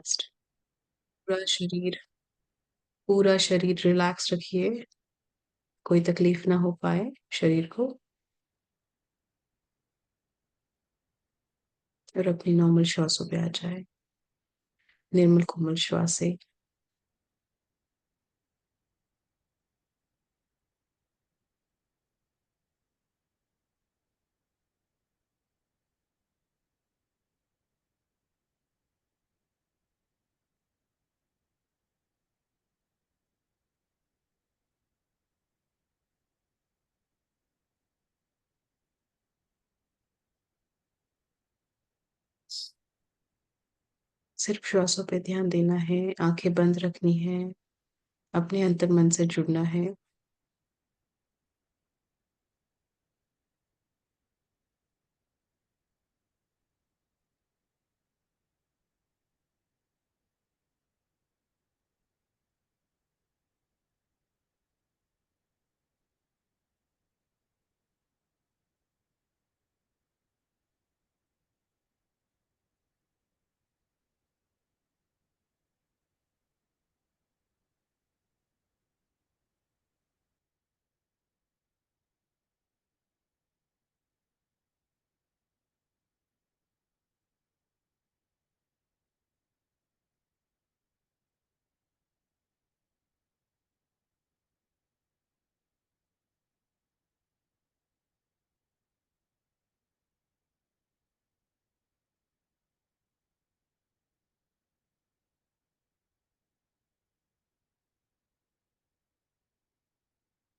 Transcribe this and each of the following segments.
Podcast. पूरा शरीर पूरा शरीर रिलैक्स रखिए। कोई तकलीफ ना हो पाए शरीर को। और अपनी नॉर्मल श्वासों पे आ जाए। निर्मल कोमल श्वास से। सिर्फ श्वासों पे ध्यान देना है। आंखें बंद रखनी है। अपने अंतर मन से जुड़ना है।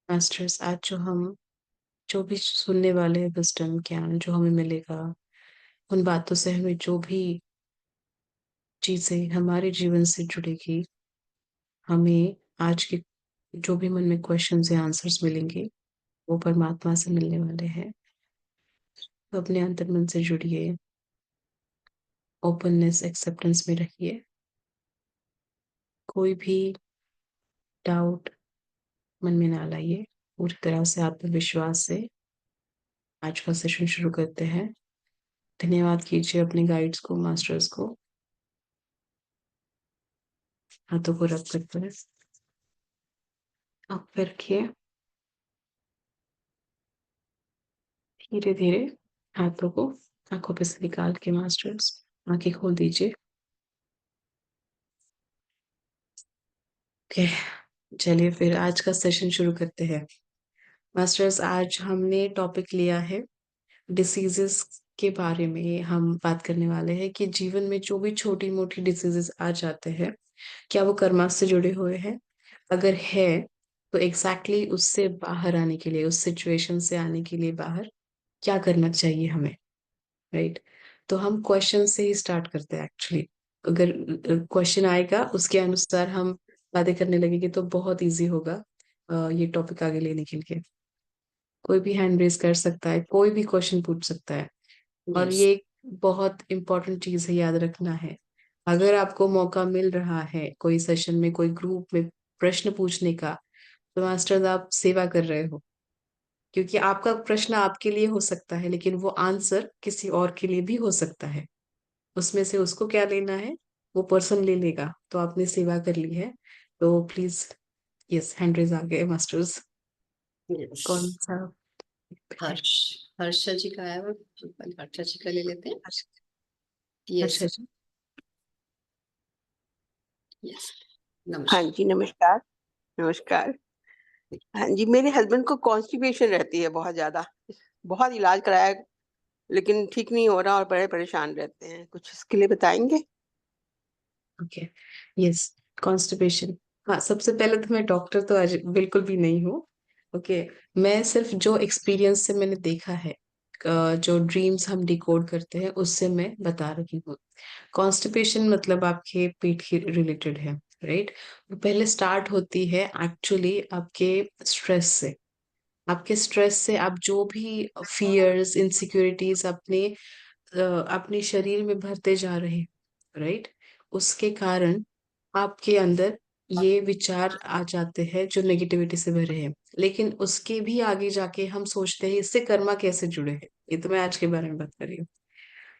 मास्टर्स, आज जो भी सुनने वाले हैं, विजडम ज्ञान जो हमें मिलेगा, उन बातों से हमें जो भी चीजें हमारे जीवन से जुड़ेगी, हमें आज के जो भी मन में क्वेश्चंस या आंसर्स मिलेंगे, वो परमात्मा से मिलने वाले हैं। तो अपने अंतर मन से जुड़िए। ओपननेस एक्सेप्टेंस में रहिए। कोई भी डाउट मन में ना लाइए। पूरी तरह से आत्मविश्वास से आज का सेशन शुरू करते हैं। धन्यवाद कीजिए अपने गाइड्स को, मास्टर्स को। हाथों को रब करते हैं। आप पे रखिए। धीरे धीरे हाथों को आंखों पे से निकाल के मास्टर्स आंखें खोल दीजिए। ओके, चलिए फिर आज का सेशन शुरू करते हैं। मास्टर्स, आज हमने टॉपिक लिया है डिसीजेस के बारे में। हम बात करने वाले हैं कि जीवन में जो भी छोटी मोटी डिसीजेस आ जाते हैं, क्या वो कर्मा से जुड़े हुए हैं? अगर है तो एग्जैक्टली उससे बाहर आने के लिए, उस सिचुएशन से आने के लिए बाहर क्या करना चाहिए हमें? राइट। तो हम क्वेश्चन से ही स्टार्ट करते हैं एक्चुअली। अगर क्वेश्चन आएगा उसके अनुसार हम बातें करने लगेंगे तो बहुत इजी होगा ये टॉपिक आगे लेने के लिए। कोई भी हैंड रेज कर सकता है, कोई भी क्वेश्चन पूछ सकता है। और यस। ये एक बहुत इंपॉर्टेंट चीज है, याद रखना है। अगर आपको मौका मिल रहा है कोई सेशन में, कोई ग्रुप में प्रश्न पूछने का, तो मास्टर्स आप सेवा कर रहे हो। क्योंकि आपका प्रश्न आपके लिए हो सकता है, लेकिन वो आंसर किसी और के लिए भी हो सकता है। उसमें से उसको क्या लेना है, वो पर्सन ले लेगा। तो आपने सेवा कर ली है। तो प्लीज, यस, हैंड रेज आ गए मास्टर्स। यस। कौन सा? हर्ष। हर्षा जी का है वो, पहले हर्षा जी का ले लेते हैं। यस। अच्छा जी। यस। हाँ नमस्कार। जी, नमस्कार। नमस्कार। हाँ जी, मेरे हस्बैंड को कॉन्स्टिपेशन रहती है बहुत ज्यादा। बहुत इलाज कराया, लेकिन ठीक नहीं हो रहा और बड़े परेशान रहते हैं। कुछ इसके लिए बताएंगे? Okay, yes, constipation. हाँ, सबसे पहले तो मैं डॉक्टर तो आज बिल्कुल भी नहीं हूँ। ओके, मैं सिर्फ जो एक्सपीरियंस से मैंने देखा है, जो ड्रीम्स हम डिकोड करते हैं, उससे मैं बता रही हूँ। कॉन्स्टिपेशन मतलब आपके पेट के रिलेटेड है। राइट। वो पहले स्टार्ट होती है एक्चुअली आपके स्ट्रेस से। आपके स्ट्रेस से आप जो भी फियर्स, इनसिक्योरिटीज अपने शरीर में भरते जा रहे हैं, राइट, उसके कारण आपके अंदर ये विचार आ जाते हैं जो नेगेटिविटी से भरे हैं। लेकिन उसके भी आगे जाके हम सोचते हैं इससे कर्मा कैसे जुड़े हैं। ये तो मैं आज के बारे में बात कर रही हूँ।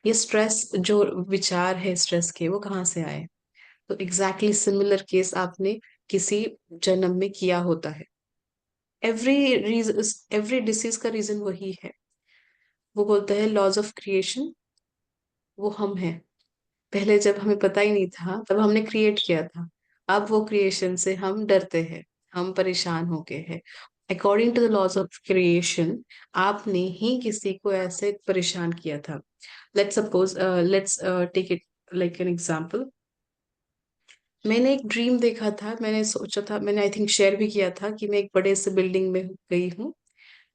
ये स्ट्रेस जो विचार है स्ट्रेस के, वो कहाँ से आए? तो एग्जैक्टली सिमिलर केस आपने किसी जन्म में किया होता है। एवरी रीजन, एवरी डिसीज का रीजन वही है। वो बोलते हैं लॉज ऑफ क्रिएशन, वो हम हैं। पहले जब हमें पता ही नहीं था तब हमने क्रिएट किया था। अब वो क्रिएशन से हम डरते हैं, हम परेशान हो गए हैं। According to the laws of creation आपने ही किसी को ऐसे परेशान किया था। Let's suppose, let's take it like an example. मैंने एक ड्रीम देखा था, मैंने सोचा था, मैंने आई थिंक शेयर भी किया था कि मैं एक बड़े से बिल्डिंग में गई हूँ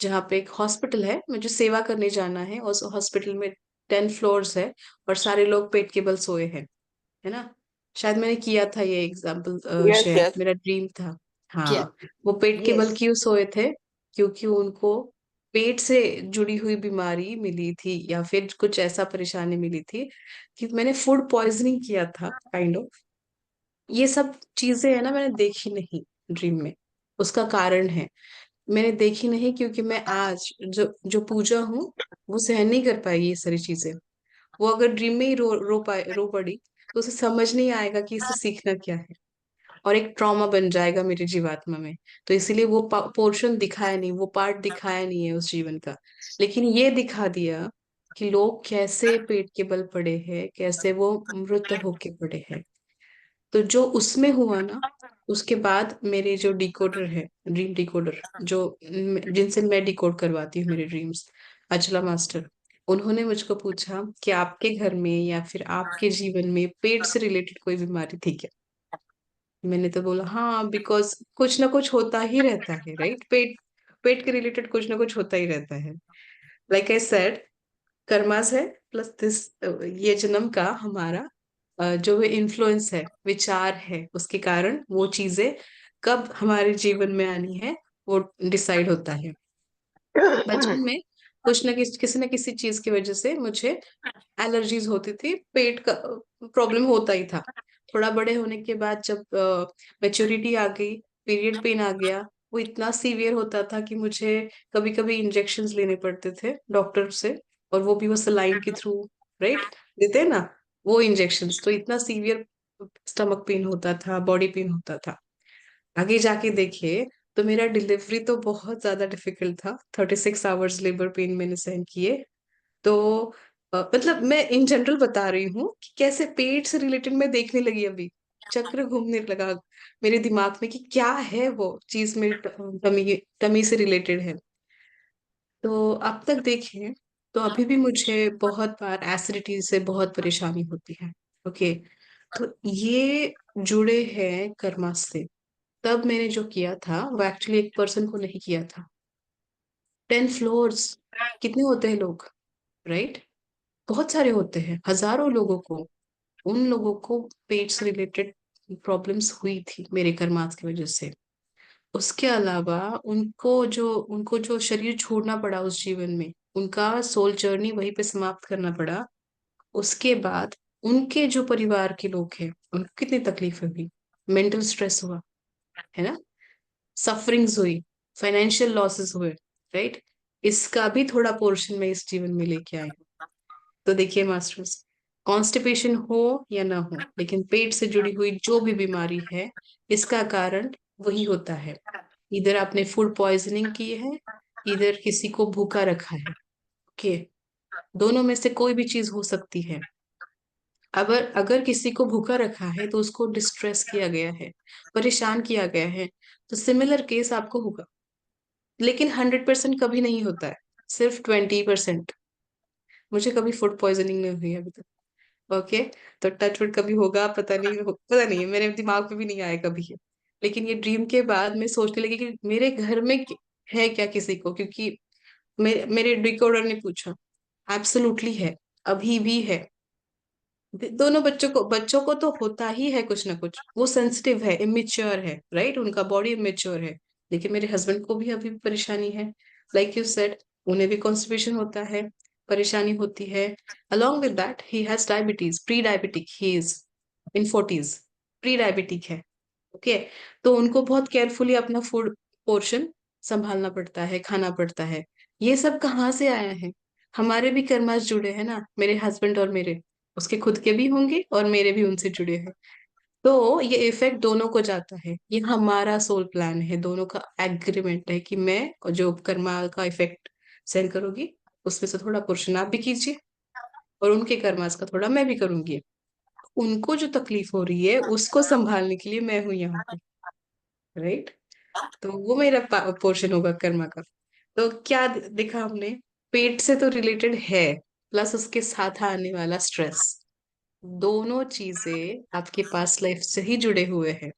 जहाँ पे एक हॉस्पिटल है, मुझे सेवा करने जाना है। और उस हॉस्पिटल में 10 फ्लोर्स है और सारे लोग पेट के बल सोए हैं, है ना। शायद मैंने किया था ये एग्जाम्पल यस शेयर, यस मेरा ड्रीम था। क्या? हाँ, वो पेट के बल यस। क्यों सोए थे? क्योंकि उनको पेट से जुड़ी हुई बीमारी मिली थी या फिर कुछ ऐसा परेशानी मिली थी कि मैंने फूड पॉइजनिंग किया था काइंड ऑफ। ये सब चीजें है ना, मैंने देखी नहीं ड्रीम में। उसका कारण है, मैंने देखी नहीं क्योंकि मैं आज जो जो पूजा हूँ वो सहन नहीं कर पाई ये सारी चीजें। वो अगर ड्रीम में ही रो पड़ी तो उसे समझ नहीं आएगा कि इसे सीखना क्या है, और एक ट्रॉमा बन जाएगा मेरे जीवात्मा में। तो इसीलिए वो पोर्शन दिखाया नहीं, वो पार्ट दिखाया नहीं है उस जीवन का। लेकिन ये दिखा दिया कि लोग कैसे पेट के बल पड़े हैं, कैसे वो मृत होके पड़े हैं। तो जो उसमें हुआ ना, उसके बाद मेरे जो डिकोडर है, ड्रीम डिकोडर, जो जिनसे मैं डिकोड करवाती हूँ मेरे ड्रीम्स, अचला मास्टर, उन्होंने मुझको पूछा कि आपके घर में या फिर आपके जीवन में पेट से रिलेटेड कोई बीमारी थी क्या? मैंने तो बोला हाँ, बिकॉज कुछ ना कुछ होता ही रहता है, राइट। पेट पेट के रिलेटेड कुछ ना कुछ होता ही रहता है। लाइक आई सेड, कर्मास है प्लस दिस, ये जन्म का हमारा जो भी इन्फ्लुएंस है, विचार है, उसके कारण वो चीजें कब हमारे जीवन में आनी है वो डिसाइड होता है। बचपन में कुछ ना किसी ना किसी चीज की वजह से मुझे एलर्जीज होती थी, पेट का प्रॉब्लम होता ही था। थोड़ा बड़े होने के बाद जब मेच्योरिटी आ गई, पीरियड पेन आ गया, वो इतना सीवियर होता था कि मुझे कभी कभी इंजेक्शंस लेने पड़ते थे डॉक्टर से, और वो भी वो सलाइन के थ्रू, राइट, देते हैं ना वो इंजेक्शंस। तो इतना सीवियर स्टमक पेन होता था, बॉडी पेन होता था। आगे जाके देखिए तो मेरा डिलीवरी तो बहुत ज्यादा डिफिकल्ट था, 36 आवर्स लेबर पेन मैंने सहन किए। तो मतलब मैं इन जनरल बता रही हूँ कि कैसे पेट से रिलेटेड मैं देखने लगी, अभी चक्र घूमने लगा मेरे दिमाग में कि क्या है वो चीज मेरी टमी टमी से रिलेटेड है। तो अब तक देखें तो अभी भी मुझे बहुत बार एसिडिटी से बहुत परेशानी होती है। ओके, तो ये जुड़े हैं कर्मा से। तब मैंने जो किया था वो एक्चुअली एक पर्सन को नहीं किया था। 10 फ्लोर्स, कितने होते हैं लोग, राइट? बहुत सारे होते हैं, हजारों लोगों को, उन लोगों को पेट से रिलेटेड प्रॉब्लम्स हुई थी मेरे कर्मास की वजह से। उसके अलावा उनको जो शरीर छोड़ना पड़ा उस जीवन में, उनका सोल जर्नी वहीं पे समाप्त करना पड़ा। उसके बाद उनके जो परिवार के लोग हैं उनको कितनी तकलीफें हुई, मेंटल स्ट्रेस हुआ, है ना, सफरिंग्स हुई, फाइनेंशियल लॉसेस हुए, राइट। इसका भी थोड़ा पोर्शन मैं इस जीवन में लेके आई हूँ। तो देखिए मास्टर्स, कॉन्स्टिपेशन हो या ना हो, लेकिन पेट से जुड़ी हुई जो भी बीमारी है, इसका कारण वही होता है। इधर आपने फूड पॉइजनिंग की है, इधर किसी को भूखा रखा है। ओके, दोनों में से कोई भी चीज हो सकती है। अगर अगर किसी को भूखा रखा है तो उसको डिस्ट्रेस किया गया है, परेशान किया गया है, तो सिमिलर केस आपको होगा। लेकिन 100% कभी नहीं होता है, सिर्फ 20%। मुझे कभी फूड पॉइजनिंग नहीं हुई अभी तक। ओके, तो टचवुड कभी होगा पता नहीं है, मेरे दिमाग में भी नहीं आया कभी है। लेकिन ये ड्रीम के बाद मैं सोचने लगी कि मेरे घर में है क्या किसी को, क्योंकि मेरे डिकोडर ने पूछा, एब्सोल्युटली है, अभी भी है। दोनों बच्चों को तो होता ही है कुछ ना कुछ, वो सेंसिटिव है, इमेच्योर है, राइट, उनका बॉडी इमेच्योर है। लेकिन मेरे हस्बैंड को भी अभी भी परेशानी है, लाइक यू सेड, उन्हें भी कॉन्स्टिपेशन होता है, परेशानी होती है। along with that he has diabetes, pre diabetic, he is in 40s, pre diabetic है। ओके, तो उनको बहुत केयरफुली अपना फूड पोर्शन संभालना पड़ता है, खाना पड़ता है। ये सब कहाँ से आया है? हमारे भी कर्मास जुड़े हैं ना, मेरे हस्बैंड और मेरे, उसके खुद के भी होंगे और मेरे भी उनसे जुड़े हैं। तो ये इफेक्ट दोनों को जाता है, ये हमारा सोल प्लान है, दोनों का एग्रीमेंट है कि मैं जो कर्मा का इफेक्ट सेंड करूंगी उसमें से थोड़ा पोर्शन आप भी कीजिए और उनके कर्मास का थोड़ा मैं भी करूंगी। उनको जो तकलीफ हो रही है उसको संभालने के लिए मैं हूं यहाँ पे, राइट। तो वो मेरा पोर्शन होगा कर्मा का। तो क्या देखा हमने, पेट से तो रिलेटेड है, प्लस उसके साथ आने वाला स्ट्रेस, दोनों चीजें आपके पास लाइफ से ही जुड़े हुए हैं।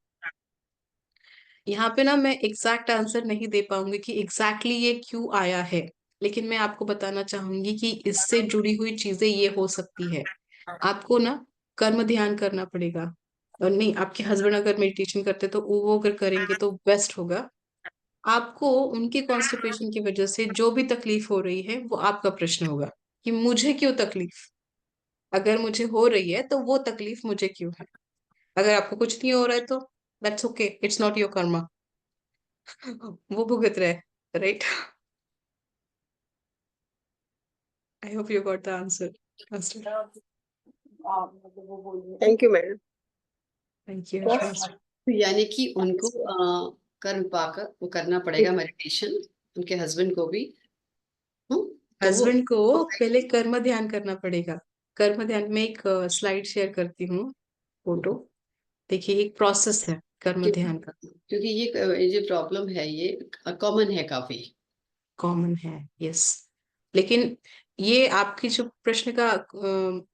यहाँ पे ना मैं एग्जैक्ट आंसर नहीं दे पाऊंगी कि एग्जैक्टली ये क्यों आया है, लेकिन मैं आपको बताना चाहूंगी कि इससे जुड़ी हुई चीजें ये हो सकती है। आपको ना कर्म ध्यान करना पड़ेगा, और नहीं आपके हस्बैंड अगर मेडिटेशन करते तो वो अगर करेंगे तो बेस्ट होगा। आपको उनकी कॉन्स्टिपेशन की वजह से जो भी तकलीफ हो रही है वो आपका प्रश्न होगा कि मुझे क्यों तकलीफ, अगर मुझे हो रही है तो वो तकलीफ मुझे क्यों है। अगर आपको कुछ नहीं हो रहा है तो that's okay, it's not your karma, वो भुगत रहे, right. I hope you got the answer. Thank you madam. Thank you Harsh. यानी कि उनको कर्म पाकर वो करना पड़ेगा मेडिटेशन, उनके हस्बैंड को भी। तो वो हस्बैंड को पहले कर्म ध्यान करना पड़ेगा। कर्म ध्यान में एक स्लाइड शेयर करती हूँ, फोटो देखिए, एक प्रोसेस है कर्म ध्यान का। क्योंकि ये जो प्रॉब्लम है ये कॉमन है काफी। कॉमन है, यस। लेकिन ये आपकी जो प्रश्न का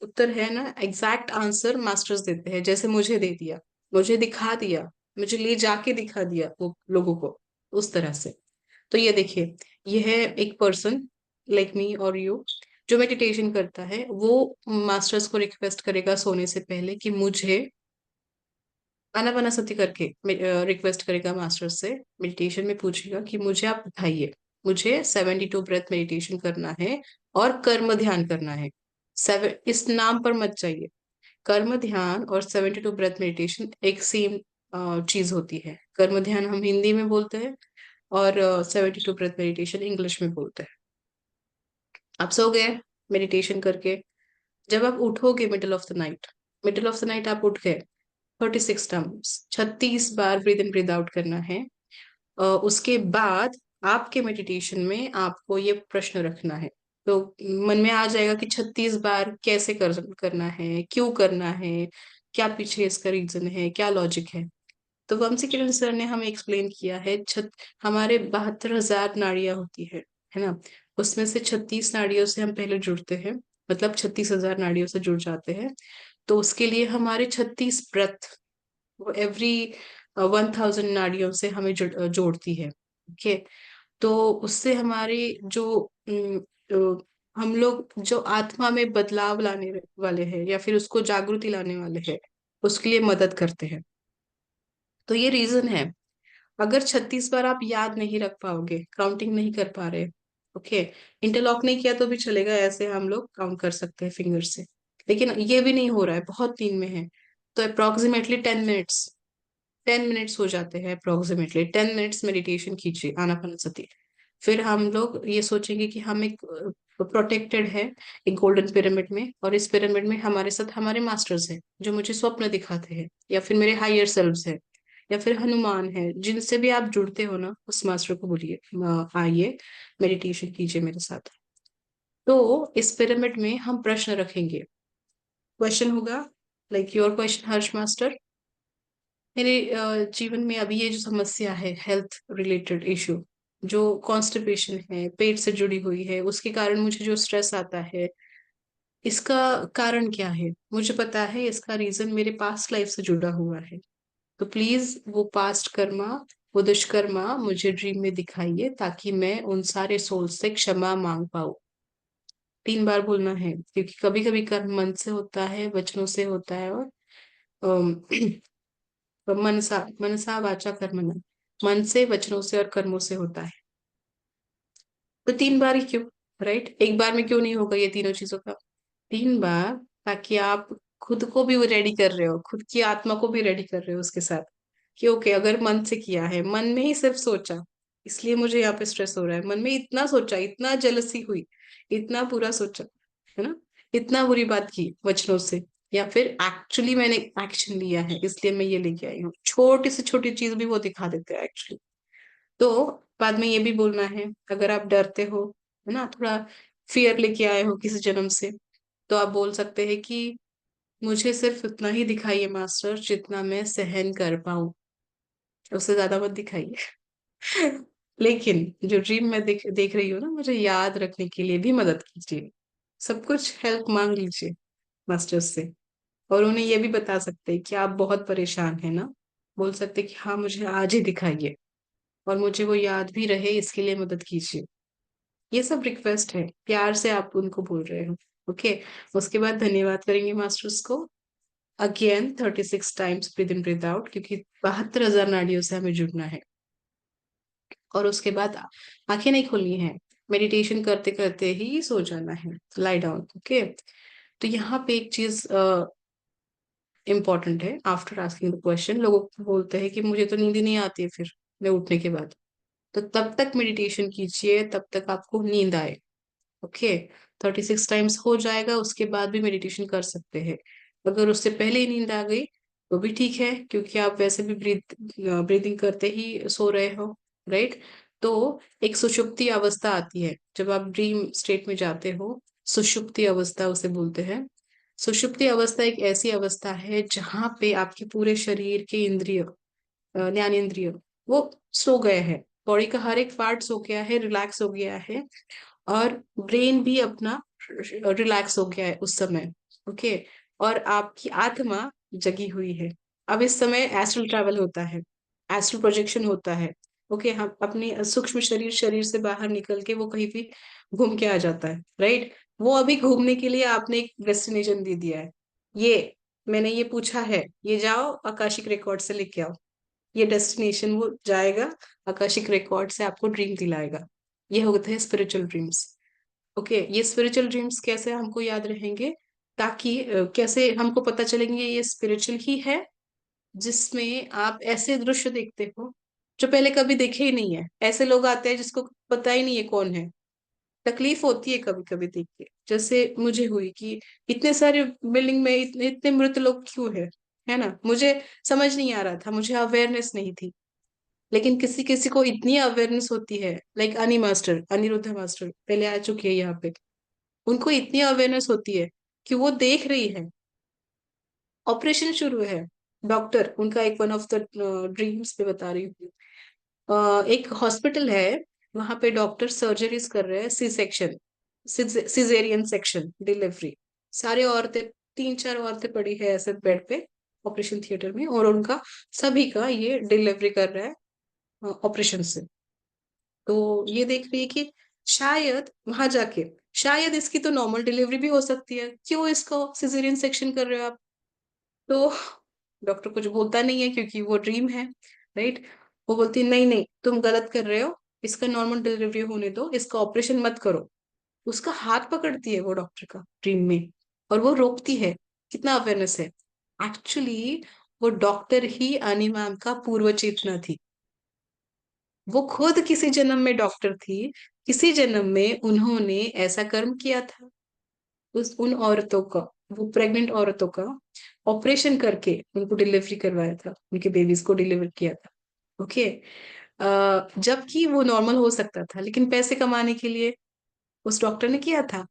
उत्तर है ना, एग्जैक्ट आंसर मास्टर्स देते हैं, जैसे मुझे दे दिया, मुझे दिखा दिया, मुझे ले जाके दिखा दिया वो लोगों को, उस तरह से। तो ये देखिए, ये है एक पर्सन लाइक मी और यू जो मेडिटेशन करता है, वो मास्टर्स को रिक्वेस्ट करेगा सोने से पहले कि मुझे आनापानासति करके रिक्वेस्ट करेगा मास्टर से, मेडिटेशन में पूछेगा कि मुझे आप बताइए, मुझे 72 ब्रेथ मेडिटेशन करना है और कर्म ध्यान करना है। सेवन इस नाम पर मत जाइए, कर्म ध्यान और 72 ब्रेथ मेडिटेशन एक सेम चीज होती है। कर्म ध्यान हम हिंदी में बोलते हैं और 72 ब्रेथ मेडिटेशन इंग्लिश में बोलते हैं। आप सो गए मेडिटेशन करके, जब आप उठोगे मिडिल ऑफ द नाइट आप उठ गए, 36 times 36 bar breathe in breathe out करना है। उसके बाद आपके मेडिटेशन में आपको ये प्रश्न रखना है, तो मन में आ जाएगा कि 36 बार कैसे करना है, क्यों करना है, क्या पीछे इसका रीजन है, क्या लॉजिक है। तो वंशी किरण सर ने हमें एक्सप्लेन किया है, हमारे 72,000 नाड़ियां होती है ना, उसमें से 36 नाड़ियों से हम पहले जुड़ते हैं, मतलब 36,000 नाड़ियों से जुड़ जाते हैं। तो उसके लिए हमारे 36 ब्रेथ, वो एवरी 1,000 नाड़ियों से हमें जोड़ती है। ओके, तो उससे हमारे जो हम लोग जो आत्मा में बदलाव लाने वाले हैं या फिर उसको जागृति लाने वाले हैं, उसके लिए मदद करते हैं। तो ये रीजन है। अगर 36 बार आप याद नहीं रख पाओगे, काउंटिंग नहीं कर पा रहे, ओके, इंटरलॉक नहीं किया तो भी चलेगा, ऐसे हम लोग काउंट कर सकते हैं फिंगर से, लेकिन ये भी नहीं हो रहा है, बहुत नींद में है, तो अप्रोक्सीमेटली 10 मिनट्स, 10 मिनट्स हो जाते हैं, अप्रोक्सीमेटली 10 मिनट्स मेडिटेशन कीजिए आनापानसति। फिर हम लोग ये सोचेंगे कि हम एक प्रोटेक्टेड है एक गोल्डन पिरामिड में, और इस पिरामिड में हमारे साथ हमारे मास्टर्स हैं जो मुझे स्वप्न दिखाते हैं, या फिर मेरे हायर सेल्व्स है, या फिर हनुमान है, जिनसे भी आप जुड़ते हो ना, उस मास्टर को बोलिए आइए मेडिटेशन कीजिए मेरे साथ। तो इस पिरामिड में हम प्रश्न रखेंगे, क्वेश्चन होगा like your question Harsh master, मेरे जीवन में अभी ये जो समस्या है हेल्थ रिलेटेड इश्यू, जो कॉन्स्टिपेशन है, पेट से जुड़ी हुई है, उसके कारण मुझे जो स्ट्रेस आता है, इसका कारण क्या है, मुझे पता है इसका रीजन मेरे पास्ट लाइफ से जुड़ा हुआ है। तो प्लीज वो पास्ट कर्मा, वो दुष्कर्मा मुझे ड्रीम में दिखाइए ताकि मैं उन सारे सोल से क्षमा मांग पाऊँ। 3 बार बोलना है, क्योंकि कभी कभी कर्म मन से होता है, वचनों से होता है, और अम, मनसा मनसा वाचा कर्मणा, मन से, वचनों से और कर्मों से होता है। तो 3 बार ही क्यों, राइट, एक बार में क्यों नहीं होगा ये तीनों चीजों का, 3 बार, ताकि आप खुद को भी रेडी कर रहे हो, खुद की आत्मा को भी रेडी कर रहे हो उसके साथ, कि ओके अगर मन से किया है, मन में ही सिर्फ सोचा, इसलिए मुझे यहाँ पे स्ट्रेस हो रहा है, मन में इतना सोचा, इतना जेलसी हुई, इतना बुरा सोचा, है ना, इतना बुरी बात की वचनों से या फिर एक्चुअली मैंने एक्शन लिया है इसलिए मैं ये लेके आई हूँ। छोटी से छोटी चीज भी वो दिखा देते हैं एक्चुअली। तो बाद में ये भी बोलना है, अगर आप डरते हो, है ना, थोड़ा फियर लेके आए हो किसी जन्म से, तो आप बोल सकते हैं कि मुझे सिर्फ उतना ही दिखाइए मास्टर जितना मैं सहन कर पाऊं, उससे ज्यादा मत दिखाइए। लेकिन जो ड्रीम मैं देख रही हूँ ना, मुझे याद रखने के लिए भी मदद कीजिए। सब कुछ हेल्प मांग लीजिए मास्टर्स से। और उन्हें ये भी बता सकते हैं कि आप बहुत परेशान हैं ना, बोल सकते हैं कि हाँ मुझे आज ही दिखाइए और मुझे वो याद भी रहे इसके लिए मदद कीजिए। ये सब रिक्वेस्ट है, प्यार से आप उनको बोल रहे हो। ओके। उसके बाद धन्यवाद करेंगे मास्टर्स को। Again 36 times breathe in breathe out, क्योंकि 72,000 नाड़ियों से हमें जुड़ना है। और उसके बाद आंखें नहीं खोलनी है, मेडिटेशन करते करते ही सो जाना है, लाई डाउन। ओके। तो यहाँ पे एक चीज इम्पोर्टेंट है, आफ्टर आस्किंग द क्वेश्चन लोगों को बोलते हैं कि मुझे तो नींद ही नहीं आती है फिर मैं उठने के बाद। तो तब तक मेडिटेशन कीजिए तब तक आपको नींद आए। ओके। 36 टाइम्स हो जाएगा, उसके बाद भी मेडिटेशन कर सकते हैं। अगर उससे पहले ही नींद आ गई तो भी ठीक है, क्योंकि आप वैसे भी ब्रीदिंग करते ही सो रहे हो, राइट। तो एक सुषुप्ति अवस्था आती है जब आप ड्रीम स्टेट में जाते हो, सुषुप्ति अवस्था उसे बोलते हैं। सुषुप्ति अवस्था एक ऐसी अवस्था है जहां पे आपके पूरे शरीर के इंद्रिय, ज्ञानेंद्रिय, वो सो गए हैं। बॉडी का हर एक पार्ट सो गया है, रिलैक्स हो गया है। और ब्रेन भी अपना रिलैक्स हो गया है उस समय। ओके। और आपकी आत्मा जगी हुई है। अब इस समय एस्ट्रल ट्रैवल होता है, एस्ट्रल प्रोजेक्शन होता है। ओके। हम अपने सूक्ष्म शरीर से बाहर निकल के वो कहीं भी घूम के आ जाता है, राइट। वो अभी घूमने के लिए आपने एक डेस्टिनेशन दे दिया है। ये मैंने ये पूछा है, ये जाओ आकाशिक रिकॉर्ड से लेके आओ। ये डेस्टिनेशन वो जाएगा, आकाशिक रिकॉर्ड से आपको ड्रीम दिलाएगा। ये होते हैं स्पिरिचुअल ड्रीम्स। ओके। ये स्पिरिचुअल ड्रीम्स कैसे हमको याद रहेंगे, ताकि कैसे हमको पता चलेंगे ये स्पिरिचुअल ही है, जिसमें आप ऐसे दृश्य देखते हो जो पहले कभी देखे ही नहीं है। ऐसे लोग आते हैं जिसको पता ही नहीं है कौन है। तकलीफ होती है कभी कभी देख के, जैसे मुझे हुई कि इतने सारे बिल्डिंग में इतने इतने मृत लोग क्यों है ना। मुझे समझ नहीं आ रहा था, मुझे अवेयरनेस नहीं थी। लेकिन किसी किसी को इतनी अवेयरनेस होती है, लाइक अनी मास्टर, अनिरुद्धा मास्टर पहले आ चुकी है यहाँ पे। उनको इतनी अवेयरनेस होती है कि वो देख रही है ऑपरेशन शुरू है। डॉक्टर उनका एक वन ऑफ द ड्रीम्स पे बता रही हूँ। एक हॉस्पिटल है, वहां पे डॉक्टर सर्जरीज कर रहे हैं, C section, caesarean section delivery. सारे औरतें, 3-4 औरतें पड़ी है ऐसे बेड पे ऑपरेशन थिएटर में, और उनका सभी का ये डिलीवरी कर रहा है ऑपरेशन से। तो ये देख रही है कि शायद वहां जाके, शायद इसकी तो नॉर्मल डिलीवरी भी हो सकती है, क्यों इसको सिजेरियन सेक्शन कर रहे हो आप। तो डॉक्टर कुछ बोलता नहीं है क्योंकि वो ड्रीम है, राइट। वो बोलती है नहीं नहीं तुम गलत कर रहे हो, इसका नॉर्मल डिलीवरी होने दो, इसका ऑपरेशन मत करो। उसका हाथ पकड़ती है वो डॉक्टर का ड्रीम में, और वो रोकती है। कितना अवेयरनेस है। एक्चुअली वो डॉक्टर ही अनी मैम का पूर्व चेतना थी। वो खुद किसी जन्म में डॉक्टर थी, किसी जन्म में उन्होंने ऐसा कर्म किया था। उस उन औरतों का, वो प्रेग्नेंट औरतों का ऑपरेशन करके उनको डिलीवरी करवाया था, उनके बेबीज को डिलीवर किया था। ओके। जबकि वो नॉर्मल हो सकता था, लेकिन पैसे कमाने के लिए उस डॉक्टर ने किया था।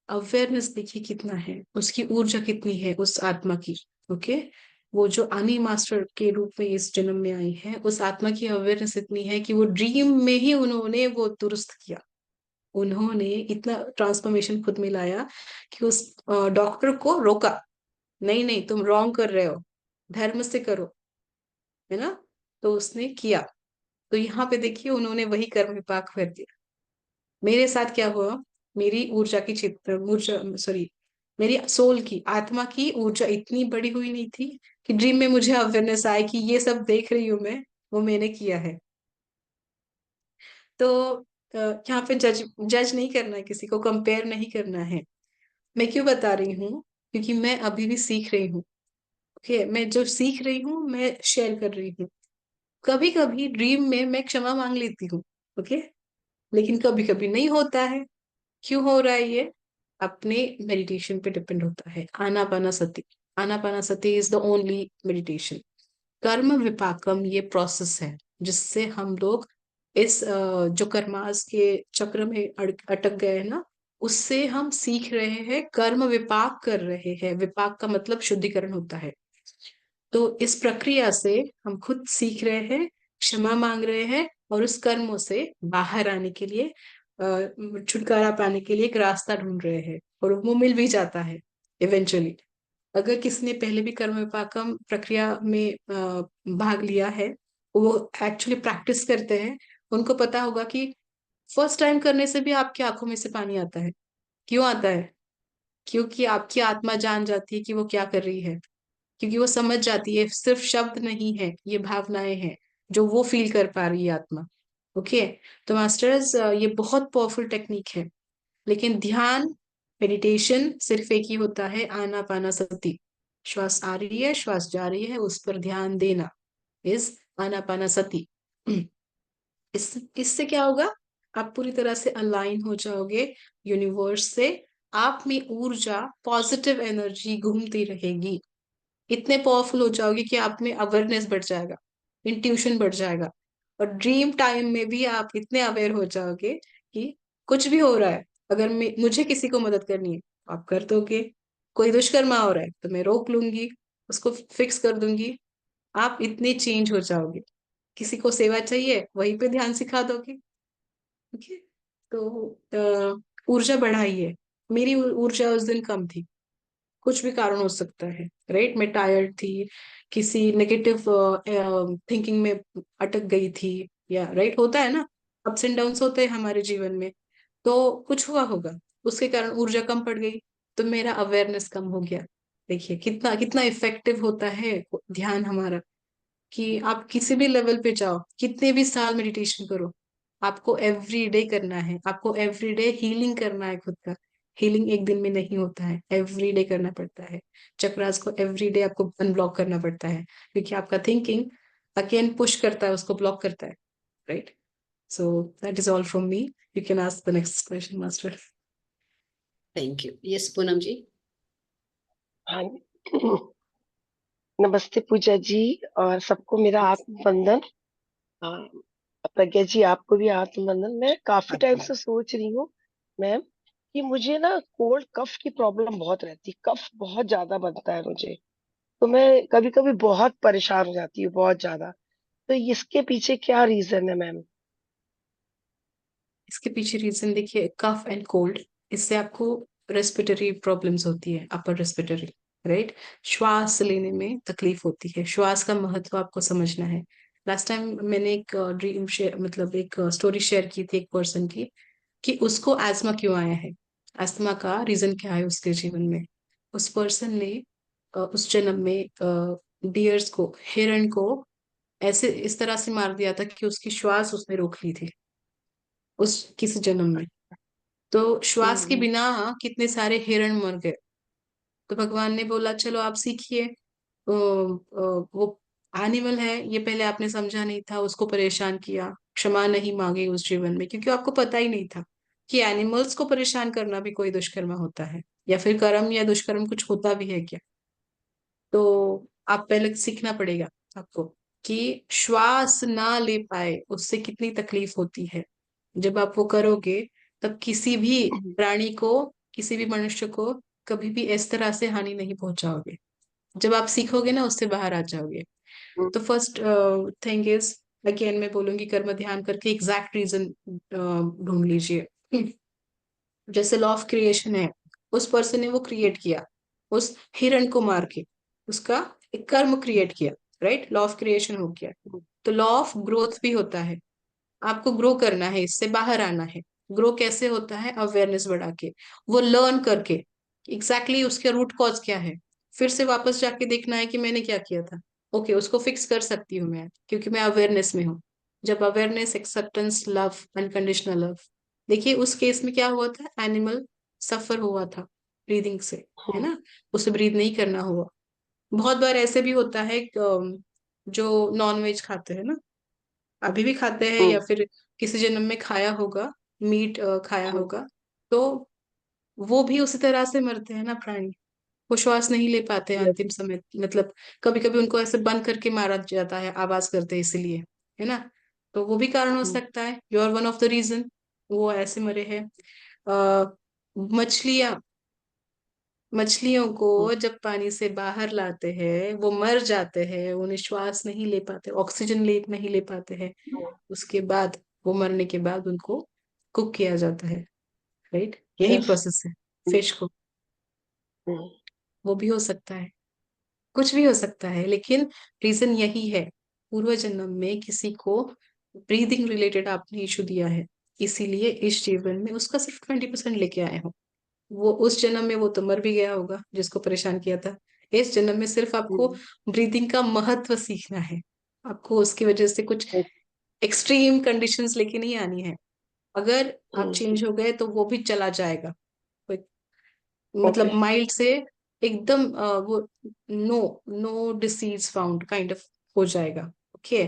अवेयरनेस देखिए कितना है, उसकी ऊर्जा कितनी है उस आत्मा की। ओके। वो जो आनी मास्टर के रूप में इस जन्म में आई है, उस आत्मा की अवेयरनेस इतनी है कि वो ड्रीम में ही उन्होंने वो दुरुस्त किया। उन्होंने इतना ट्रांसफॉर्मेशन खुद में लाया कि उस डॉक्टर को रोका, नहीं नहीं तुम रॉन्ग कर रहे हो, धर्म से करो, है ना। तो उसने किया। तो यहाँ पे देखिए उन्होंने वही कर्म विपाक कर दिया। मेरे साथ क्या हुआ, मेरी ऊर्जा की चित्र ऊर्जा, सॉरी, मेरी सोल की, आत्मा की ऊर्जा इतनी बड़ी हुई नहीं थी कि ड्रीम में मुझे अवेयरनेस आए कि ये सब देख रही हूं मैं, वो मैंने किया है। तो यहाँ पे जज जज नहीं करना है, किसी को कंपेयर नहीं करना है। मैं क्यों बता रही हूँ, क्योंकि मैं अभी भी सीख रही हूँ। ओके। मैं जो सीख रही हूँ मैं शेयर कर रही हूँ। कभी कभी ड्रीम में मैं क्षमा मांग लेती हूँ। ओके। लेकिन कभी कभी नहीं होता है। क्यों हो रहा है ये, अपने मेडिटेशन पे डिपेंड होता है। आनापानासति, आनापानासति इज द ओनली मेडिटेशन। कर्म विपाकम ये प्रोसेस है जिससे हम लोग इस जो कर्मास के चक्र में अटक गए हैं ना, उससे हम सीख रहे हैं, कर्म विपाक कर रहे हैं। विपाक का मतलब शुद्धिकरण होता है। तो इस प्रक्रिया से हम खुद सीख रहे हैं, क्षमा मांग रहे हैं, और उस कर्मों से बाहर आने के लिए, छुटकारा पाने के लिए एक रास्ता ढूंढ रहे हैं, और वो मिल भी जाता है इवेंचुअली। अगर किसी ने पहले भी कर्म विपाकम प्रक्रिया में भाग लिया है, वो एक्चुअली प्रैक्टिस करते हैं, उनको पता होगा कि फर्स्ट टाइम करने से भी आपकी आंखों में से पानी आता है। क्यों आता है? क्योंकि आपकी आत्मा जान जाती है कि वो क्या कर रही है, क्योंकि वो समझ जाती है सिर्फ शब्द नहीं है, ये भावनाएं हैं जो वो फील कर पा रही है आत्मा। ओके। तो मास्टर्स, ये बहुत पावरफुल टेक्निक है। लेकिन ध्यान, मेडिटेशन सिर्फ एक ही होता है, आनापानासति। श्वास आ रही है, श्वास जा रही है, उस पर ध्यान देना इज आनापानासति। इससे क्या होगा? आप पूरी तरह से अलाइन हो जाओगे यूनिवर्स से। आप में ऊर्जा, पॉजिटिव एनर्जी घूमती रहेगी। इतने पावरफुल हो जाओगे कि आप में अवेयरनेस बढ़ जाएगा, इंट्यूशन बढ़ जाएगा, और ड्रीम टाइम में भी आप इतने अवेयर हो जाओगे कि कुछ भी हो रहा है, अगर मुझे किसी को मदद करनी है तो आप कर दोगे। कोई दुष्कर्मा हो रहा है तो मैं रोक लूंगी, उसको फिक्स कर दूंगी। आप इतने चेंज हो जाओगे। किसी को सेवा चाहिए, वहीं पे ध्यान सिखा दोगे। ओके। तो ऊर्जा बढ़ाइए। मेरी ऊर्जा उस दिन कम थी, कुछ भी कारण हो सकता है, राइट? मैं टायर्ड थी, किसी नेगेटिव थिंकिंग में अटक गई थी, या राइट, होता है ना, अप्स एंड डाउन्स होते हैं हमारे जीवन में। तो कुछ हुआ होगा, उसके कारण ऊर्जा कम पड़ गई, तो मेरा अवेयरनेस कम हो गया। देखिए कितना कितना इफेक्टिव होता है ध्यान हमारा, कि आप किसी भी लेवल पे जाओ, कितने भी साल मेडिटेशन करो, आपको एवरी डे करना है, आपको एवरी डे हीलिंग करना है खुद का। हीलिंग एक दिन में नहीं होता है, एवरी डे करना पड़ता है। चक्रास को एवरी डे आपको अनब्लॉक करना पड़ता है, क्योंकि आपका थिंकिंग अगेन पुश करता है, उसको ब्लॉक करता है, right? So that is all from me. You can ask the next question, master. Thank you. Yes Poonam ji. हाँ नमस्ते पूजा जी, और सबको मेरा आत्मवंदन। हाँ, प्रज्ञा जी आपको भी आत्मवंदन। मैं काफी टाइम से सोच रही हूँ मैम कि मुझे ना कोल्ड कफ की प्रॉब्लम बहुत रहती है, कफ बहुत ज्यादा बनता है मुझे। तो मैं कभी कभी बहुत परेशान हो जाती हूँ, बहुत ज्यादा। तो इसके पीछे क्या रीजन है मैम? इसके पीछे रीजन देखिए, कफ एंड कोल्ड, इससे आपको रेस्पिरेटरी प्रॉब्लम्स होती है, अपर रेस्पिरेटरी, राइट? श्वास लेने में तकलीफ होती है। श्वास का महत्व आपको समझना है। लास्ट टाइम मैंने एक ड्रीम शेयर, मतलब एक स्टोरी शेयर की थी एक पर्सन की, कि उसको एस्मा क्यों आया है, एस्मा का रीजन क्या है उसके जीवन में। उस पर्सन ने उस जन्म में डियर्स को, हिरण को ऐसे इस तरह से मार दिया था कि उसकी श्वास उसने रोक ली थी उस किस जन्म में। तो श्वास के हम्म। बिना कितने सारे हिरण मर गए। तो भगवान ने बोला चलो आप सीखिए, वो एनिमल है, ये पहले आपने समझा नहीं था, उसको परेशान किया, क्षमा नहीं मांगी उस जीवन में, क्योंकि आपको पता ही नहीं था कि एनिमल्स को परेशान करना भी कोई दुष्कर्म होता है, या फिर कर्म या दुष्कर्म कुछ होता भी है क्या। तो आप पहले सीखना पड़ेगा आपको कि श्वास ना ले पाए उससे कितनी तकलीफ होती है। जब आप वो करोगे, तब किसी भी प्राणी को, किसी भी मनुष्य को कभी भी इस तरह से हानि नहीं पहुंचाओगे। जब आप सीखोगे ना, उससे बाहर आ जाओगे। तो फर्स्ट थिंग इज, अगेन मैं बोलूंगी, कर्म ध्यान करके एग्जैक्ट रीजन ढूंढ लीजिए। जैसे लॉ ऑफ क्रिएशन है, उस पर्सन ने वो क्रिएट किया, उस हिरण को मार के उसका एक कर्म क्रिएट किया, राइट? लॉ ऑफ क्रिएशन हो गया। तो लॉ ऑफ ग्रोथ भी होता है, आपको ग्रो करना है, इससे बाहर आना है। ग्रो कैसे होता है? अवेयरनेस बढ़ा के, वो लर्न करके एग्जैक्टली उसके रूट कॉज क्या है, फिर से वापस जाके देखना है कि मैंने क्या किया था। ओके, उसको फिक्स कर सकती हूँ मैं, क्योंकि मैं अवेयरनेस में हूँ। जब awareness, acceptance, love, unconditional love. देखिए उस केस में क्या हुआ था, एनिमल सफर हुआ था ब्रीदिंग से, है ना, उसे ब्रीद नहीं करना हुआ। बहुत बार ऐसे भी होता है जो नॉन वेज खाते हैं ना, अभी भी खाते हैं, या फिर किसी जन्म में खाया होगा, मीट खाया होगा, तो वो भी उसी तरह से मरते हैं ना प्राणी। वो श्वास नहीं ले पाते हैं yes, अंतिम समय, मतलब कभी कभी उनको ऐसे बंद करके मारा जाता है, आवाज करते हैं इसलिए, है ना। तो वो भी कारण हो सकता है, you are one of the reason वो ऐसे मरे हैं। मछलियां, मछलियों को जब पानी से बाहर लाते हैं वो मर जाते हैं, उन्हें श्वास नहीं ले पाते, ऑक्सीजन ले नहीं ले पाते हैं। उसके बाद वो मरने के बाद उनको कुक किया जाता है, राइट, यही yes, प्रोसेस है फिश को। हम्म, वो भी हो सकता है, कुछ भी हो सकता है, लेकिन रीजन यही है, पूर्व जन्म में किसी को ब्रीदिंग रिलेटेड आपने इशू दिया है, इसीलिए इस जीवन में उसका सिर्फ 20% लेके आए हो। वो उस जन्म में वो तो मर भी गया होगा जिसको परेशान किया था। इस जन्म में सिर्फ आपको ब्रीदिंग का महत्व सीखना है, आपको उसकी वजह से कुछ एक्सट्रीम कंडीशंस लेके नहीं आनी है। अगर आप चेंज हो गए तो वो भी चला जाएगा, कोई मतलब okay, माइल्ड से एकदम वो no no disease found kind of हो जाएगा। ओके,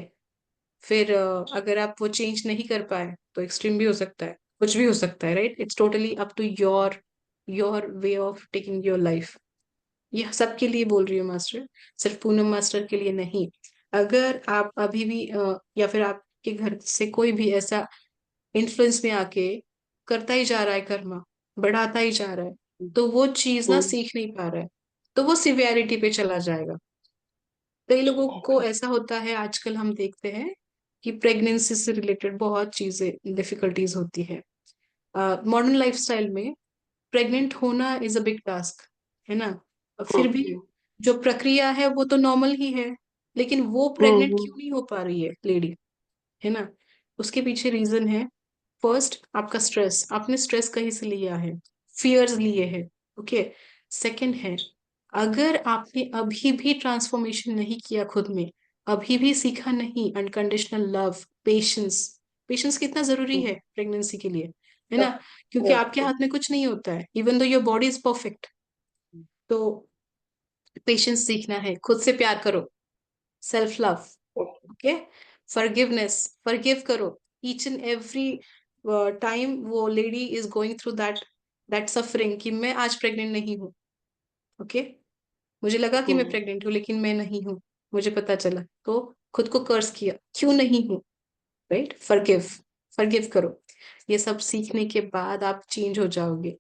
फिर अगर आप वो चेंज नहीं कर पाए तो एक्सट्रीम भी हो सकता है, कुछ भी हो सकता है, right. It's totally up to your your way of taking your life. ये सबके लिए बोल रही हूँ मास्टर, सिर्फ पूनम मास्टर के लिए नहीं। अगर आप अभी भी या फिर आपके घर से कोई भी ऐसा इन्फ्लुएंस में आके करता ही जा रहा है कर्मा, बढ़ाता ही जा रहा है, तो वो चीज ना सीख नहीं पा रहा है, तो वो सिवियरिटी पे चला जाएगा। कई लोगों को okay, ऐसा होता है, आजकल हम देखते हैं कि प्रेगनेंसी से रिलेटेड बहुत चीजें डिफिकल्टीज होती है। मॉडर्न लाइफस्टाइल में प्रेग्नेंट होना इज अ बिग टास्क, है ना। और फिर भी जो प्रक्रिया है वो तो नॉर्मल ही है, लेकिन वो प्रेग्नेंट क्यों नहीं हो पा रही है लेडी, है ना। उसके पीछे रीजन है, फर्स्ट आपका स्ट्रेस, आपने स्ट्रेस कहीं से लिया है, फियर्स लिए हैं। ओके, सेकंड है, अगर आपने अभी भी ट्रांसफॉर्मेशन नहीं किया खुद में, अभी भी सीखा नहीं अनकंडीशनल लव, पेशेंस, पेशेंस कितना जरूरी है प्रेगनेंसी के लिए, है ना। क्योंकि आपके हाथ में कुछ नहीं होता है, even though your body is perfect. तो पेशेंस सीखना है, खुद से प्यार करो, self love, okay, forgiveness, forgive करो ईच एंड एवरी टाइम वो lady is going through that that suffering कि मैं आज प्रेग्नेंट नहीं हूँ। ओके, मुझे लगा कि मैं प्रेग्नेंट हूँ लेकिन मैं नहीं हूँ, मुझे पता चला तो खुद को कर्स किया, क्यों नहीं हूँ, राइट। फॉरगिव, फॉरगिव करो। ये सब सीखने के बाद आप चेंज हो जाओगे,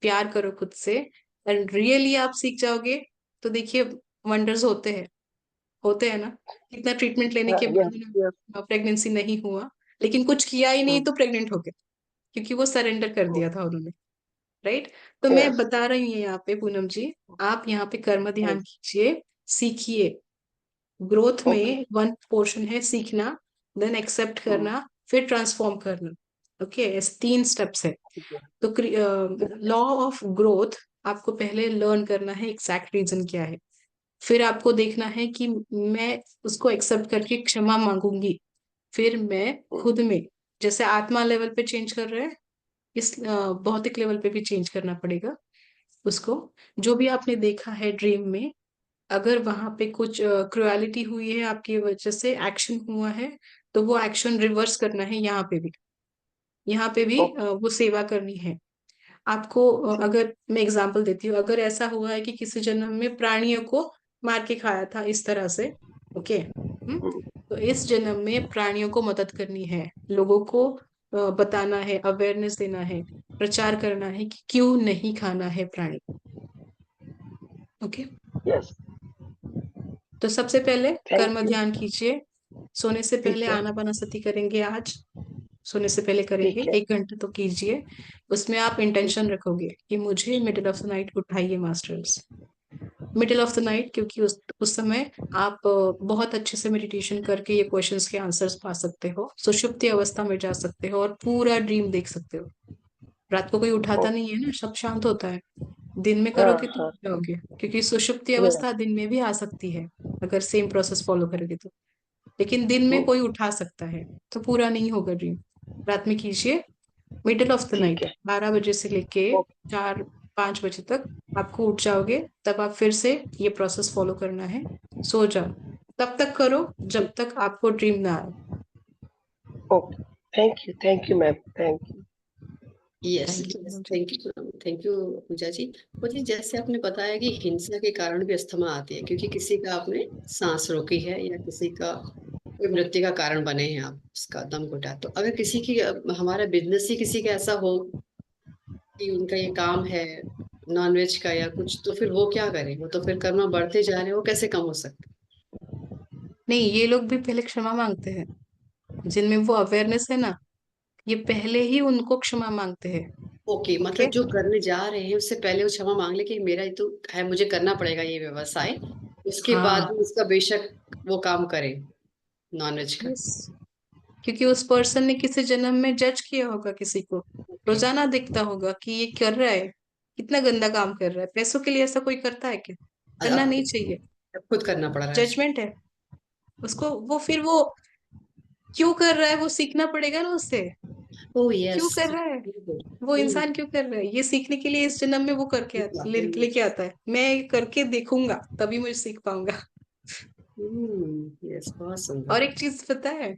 प्यार करो खुद से, एंड रियली आप सीख जाओगे। तो देखिए, वंडर्स होते हैं ना। कितना ट्रीटमेंट लेने के yes, yes, बाद प्रेगनेंसी नहीं हुआ, लेकिन कुछ किया ही नहीं तो प्रेग्नेंट हो गए, क्योंकि वो सरेंडर कर दिया था उन्होंने, राइट। तो मैं yes, बता रही हूँ यहाँ पे पूनम जी, आप यहाँ पे कर्म ध्यान कीजिए, सीखिए। ग्रोथ okay, में वन पोर्शन है सीखना, देन एक्सेप्ट करना, फिर ट्रांसफॉर्म करना। ओके, ऐसे 3 स्टेप्स है। तो लॉ ऑफ ग्रोथ आपको पहले लर्न करना है एग्जैक्ट रीजन क्या है, फिर आपको देखना है कि मैं उसको एक्सेप्ट करके क्षमा मांगूंगी, फिर मैं खुद में, जैसे आत्मा लेवल पे चेंज कर रहे हैं, इस भौतिक लेवल पे भी चेंज करना पड़ेगा उसको। जो भी आपने देखा है ड्रीम में, अगर वहां पे कुछ क्रुएलिटी हुई है आपकी वजह से, एक्शन हुआ है, तो वो एक्शन रिवर्स करना है यहाँ पे भी, यहाँ पे भी okay, वो सेवा करनी है आपको। अगर मैं एग्जांपल देती हूँ, अगर ऐसा हुआ है कि किसी जन्म में प्राणियों को मार के खाया था इस तरह से, ओके, तो इस जन्म में प्राणियों को मदद करनी है, लोगों को बताना है, अवेयरनेस देना है, प्रचार करना है कि क्यों नहीं खाना है प्राणी। ओके, yes, तो सबसे पहले thank कर्म you, ध्यान कीजिए, सोने से पहले ठीक है, आनापानसति करेंगे आज, सोने से पहले करेंगे, ठीक है, 1 घंटे तो कीजिए। उसमें आप इंटेंशन रखोगे कि मुझे मिडिल ऑफ द नाइट उठाइए masters, middle of the night, क्योंकि उस समय आप बहुत अच्छे से मेडिटेशन करके ये क्वेश्चंस के आंसर्स पा सकते हो, सुषुप्ति अवस्था में जा सकते हो और पूरा ड्रीम देख सकते हो। रात को कोई उठाता okay, नहीं है ना, सब शांत होता है। दिन में हाँ, करोगे तो हाँ, उठ जाओगे, क्योंकि सुषुप्ति yes, अवस्था दिन में भी आ सकती है अगर सेम प्रोसेस फॉलो करोगे तो, लेकिन दिन में कोई उठा सकता है, तो पूरा नहीं होगा ड्रीम। रात में कीजिए, मिडिल ऑफ द ठीक नाइट, है, 12 बजे से लेके okay, 4-5 बजे तक आपको उठ जाओगे, तब आप फिर से ये प्रोसेस फॉलो करना है, सो जाओ, तब तक करो जब तक आपको ड्रीम ना आए। okay, thank you, ma'am, thank you. Yes, thank yes. You. Thank you. Thank you Pooja ji. वो जी जैसे आपने बताया कि हिंसा के कारण भी अस्थमा आती है, क्योंकि किसी का आपने सांस रोकी है या किसी का कोई मृत्यु का कारण बने हैं, आप उसका दम घुटा। तो अगर किसी की हमारा बिजनेस ही किसी का ऐसा हो कि उनका ये काम है नॉनवेज का या कुछ, तो फिर वो क्या करें? वो तो फिर कर्म बढ़ते जा रहे हैं, वो कैसे कम हो सकते? नहीं, ये लोग भी पहले क्षमा मांगते हैं। जिनमें वो अवेयरनेस है ना, ये पहले ही उनको क्षमा मांगते हैं। Okay, okay. मतलब जो करने जा रहे हैं उससे पहले वो क्षमा मांग ले कि मेरा ये तो है, मुझे करना पड़ेगा ये व्यवसाय, उसके बाद हाँ। भी उसका बेशक वो काम करे नॉनवेज का। यस। क्योंकि उस पर्सन ने किसी जन्म में जज किया होगा किसी को, ओके। रोजाना दिखता होगा कि ये कर रहा है, कितना गंदा काम कर रहा है। पैसों के लिए ऐसा कोई करता है क्या? करना अब नहीं चाहिए। अब खुद करना पड़ रहा है उसको। जजमेंट है उसको। वो फिर वो क्यों कर रहा है, वो सीखना पड़ेगा ना उससे। ओह क्यों यस। कर रहा है वो इंसान, क्यों कर रहा है, ये सीखने के लिए इस जन्म में वो करके लेके आता है। मैं ये करके देखूंगा तभी मुझे सीख पाऊंगा। यस, बहुत सुंदर। और एक चीज पता है,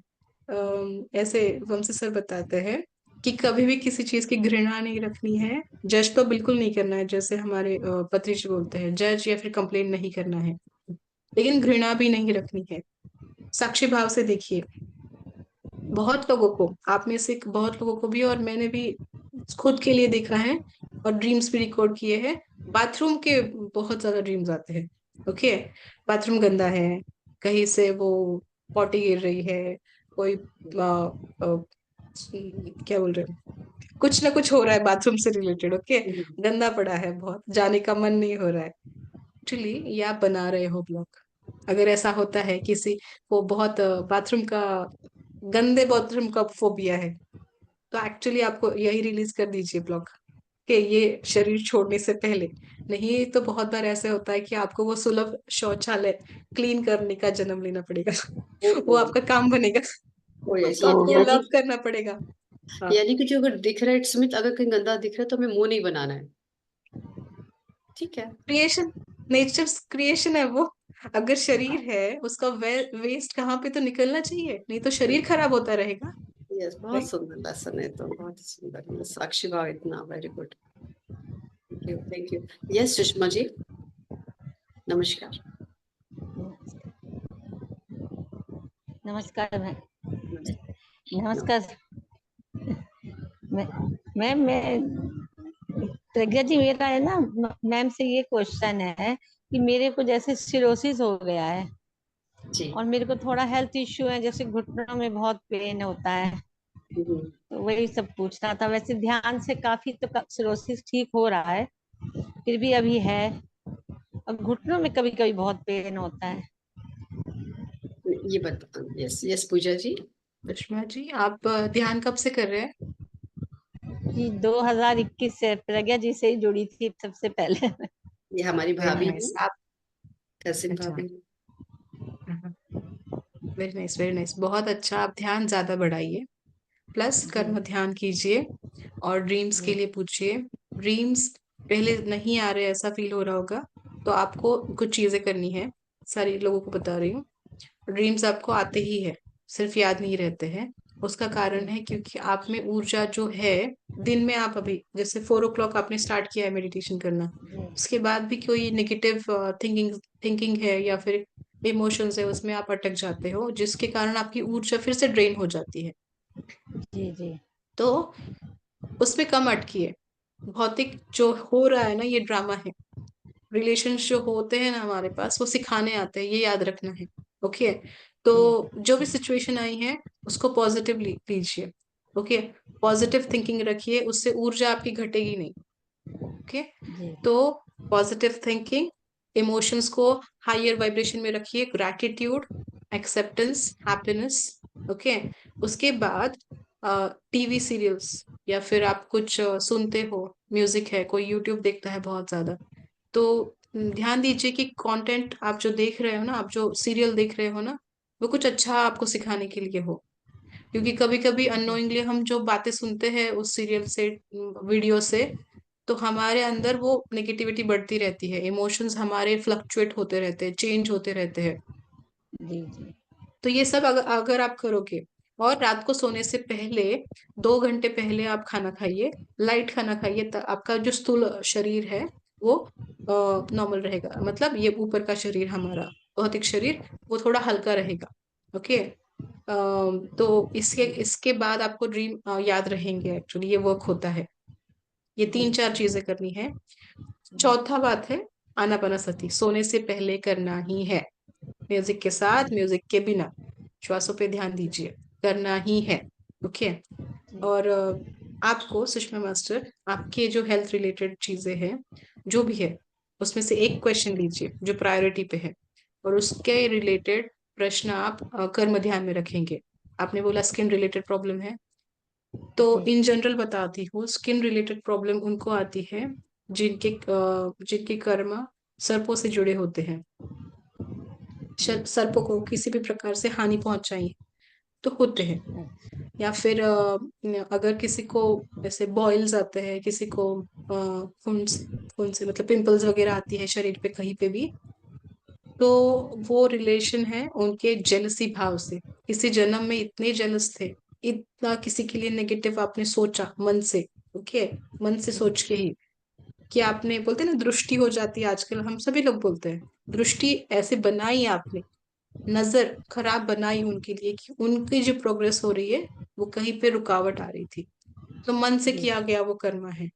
ऐसे वंशी सर बताते हैं कि कभी भी किसी चीज की घृणा नहीं रखनी है। जज तो बिल्कुल नहीं करना है, जैसे हमारे पत्री जी बोलते हैं, जज या फिर कंप्लेन नहीं करना है। लेकिन घृणा भी नहीं रखनी है। साक्षी भाव से देखिए। बहुत लोगों को, आप में से बहुत लोगों को भी, और मैंने भी खुद के लिए देखा है और ड्रीम्स भी रिकॉर्ड किए हैं। बाथरूम के बहुत ज्यादा ड्रीम्स आते हैं। ओके। बाथरूम गंदा है, कहीं से वो पॉटी गिर रही है, कोई क्या बोल रहे हैं, कुछ ना कुछ हो रहा है बाथरूम से रिलेटेड। ओके। गंदा पड़ा है, बहुत जाने का मन नहीं हो रहा है। एक्चुअली ये आप बना रहे हो ब्लॉक। अगर ऐसा होता है किसी को बहुत बाथरूम का, गंदे बाथरूम का फोबिया है, तो एक्चुअली आपको यही रिलीज कर दीजिए ब्लॉग, कि ये शरीर छोड़ने से पहले। नहीं तो बहुत बार ऐसे होता है कि आपको वो सुलभ शौचालय क्लीन करने का जन्म लेना पड़ेगा। वो आपका काम बनेगा। ओ यस, तो आपको यानी लव करना पड़ेगा। हाँ। यानी कि जो अगर दिख रहा है स्मिथ, अगर कहीं गंदा दिख रहा है तो हमें मुंह नहीं बनाना है। ठीक है। क्रिएशन, नेचर क्रिएशन है वो। अगर शरीर है उसका वेस्ट कहाँ पे तो निकलना चाहिए, नहीं तो शरीर खराब होता रहेगा। यस, बहुत राइट। सुंदर लेसन है, तो बहुत ही सुंदर। ये साक्षी भाव इतना very good. Thank you, thank you. Yes Sushma ji, नमस्कार। नमस्कार मैम। नमस्ते। नमस्कार। मैं मैं प्रज्ञा जी, मेरा है ना मैम से ये क्वेश्चन है कि मेरे को जैसे सिरोसिस हो गया है जी। और मेरे को थोड़ा हेल्थ इश्यू है, जैसे घुटनों में बहुत पेन होता है। हम्म, तो वही सब पूछना था। वैसे ध्यान से काफी तो सिरोसिस ठीक हो रहा है, फिर भी अभी है। और घुटनों में कभी कभी बहुत पेन होता है। ये बता। यस यस पूजा जी। सुषमा जी, आप ध्यान कब से कर रहे हैं? कि 2021 से प्रज्ञा जी से ही जुड़ी थी सबसे पहले। ये हमारी वेरी भाभी नाइस। है, आप कजिन अच्छा। भाभी। वेरी नाइस, वेरी नाइस, बहुत अच्छा। आप ध्यान ज्यादा बढ़ाइए, प्लस जी कर्म ध्यान कीजिए, और ड्रीम्स के जी लिए पूछिए। ड्रीम्स पहले नहीं आ रहे ऐसा फील हो रहा होगा, तो आपको कुछ चीजें करनी है। सारे लोगों को बता रही हूँ। ड्रीम्स आपको आते ही है, सिर्फ याद नहीं रहते हैं। उसका कारण है क्योंकि आप में ऊर्जा जो है, दिन में आप अभी जैसे 4 o'clock आपने स्टार्ट किया है मेडिटेशन करना, जी उसके बाद भी कोई नेगेटिव थिंकिंग थिंकिंग है या फिर इमोशंस है, उसमें आप अटक जाते हो, जिसके कारण आपकी ऊर्जा फिर से ड्रेन हो जाती है। जी जी तो उसमें कम अटकिए। भौतिक जो हो रहा है ना, ये ड्रामा है। रिलेशंस जो होते हैं ना हमारे पास, वो सिखाने आते हैं, ये याद रखना है। ओके। तो जी जो भी सिचुएशन आई है उसको पॉजिटिवली लीजिए। ओके। पॉजिटिव थिंकिंग रखिए, उससे ऊर्जा आपकी घटेगी नहीं। ओके। जी तो पॉजिटिव थिंकिंग, इमोशंस को हायर वाइब्रेशन में रखिए, ग्रैटिट्यूड, एक्सेप्टेंस, हैप्पीनेस। ओके। उसके बाद टीवी सीरियल्स या फिर आप कुछ सुनते हो, म्यूजिक है, कोई यूट्यूब देखता है बहुत ज्यादा, तो ध्यान दीजिए कि कंटेंट आप जो देख रहे हो ना, आप जो सीरियल देख रहे हो ना, वो कुछ अच्छा आपको सिखाने के लिए हो। क्योंकि कभी कभी जी अननोइंगली हम जो बातें सुनते हैं उस सीरियल से, वीडियो से, तो हमारे अंदर वो नेगेटिविटी बढ़ती रहती है, इमोशंस हमारे फ्लक्चुएट होते रहते हैं, चेंज होते रहते हैं। जी जी तो ये सब अगर आप करोगे, और रात को सोने से पहले 2 घंटे पहले आप खाना खाइए, लाइट खाना खाइए, आपका जो स्थूल शरीर है वो नॉर्मल रहेगा, मतलब ये ऊपर का शरीर हमारा भौतिक शरीर वो थोड़ा हल्का रहेगा। ओके। तो इसके इसके बाद आपको ड्रीम याद रहेंगे, एक्चुअली ये वर्क होता है। ये 3-4 चीजें करनी है। चौथा बात है आनापानासती, सोने से पहले करना ही है, म्यूजिक के साथ, म्यूजिक के बिना, श्वासों पे ध्यान दीजिए, करना ही है। ओके। और आपको सुषमा मास्टर, आपके जो हेल्थ रिलेटेड चीजें हैं जो भी है उसमें से एक क्वेश्चन लीजिए जो प्रायोरिटी पे है, और उसके रिलेटेड प्रश्न आप कर्म ध्यान में रखेंगे। आपने बोला स्किन रिलेटेड प्रॉब्लम है, तो इन जनरल बताती हूँ, स्किन रिलेटेड प्रॉब्लम उनको आती है जिनके कर्म सर्पों से जुड़े होते हैं। सर्पों को किसी भी प्रकार से हानि पहुंचाई तो होते हैं, या फिर अगर किसी को ऐसे बॉइल्स आते हैं, किसी को फुंस फुंसी मतलब पिंपल्स वगैरह आती है शरीर पे कहीं पे भी, तो वो रिलेशन है उनके जेलसी भाव से। किसी जन्म में इतने जेलस थे, इतना किसी के लिए नेगेटिव आपने सोचा मन से। ओके। मन से सोच के ही कि आपने, बोलते हैं ना दृष्टि हो जाती है, आजकल हम सभी लोग बोलते हैं दृष्टि ऐसे बनाई आपने, नजर खराब बनाई उनके लिए कि उनकी जो प्रोग्रेस हो रही है वो कहीं पे रुकावट आ रही थी, तो मन से किया गया वो कर्म है,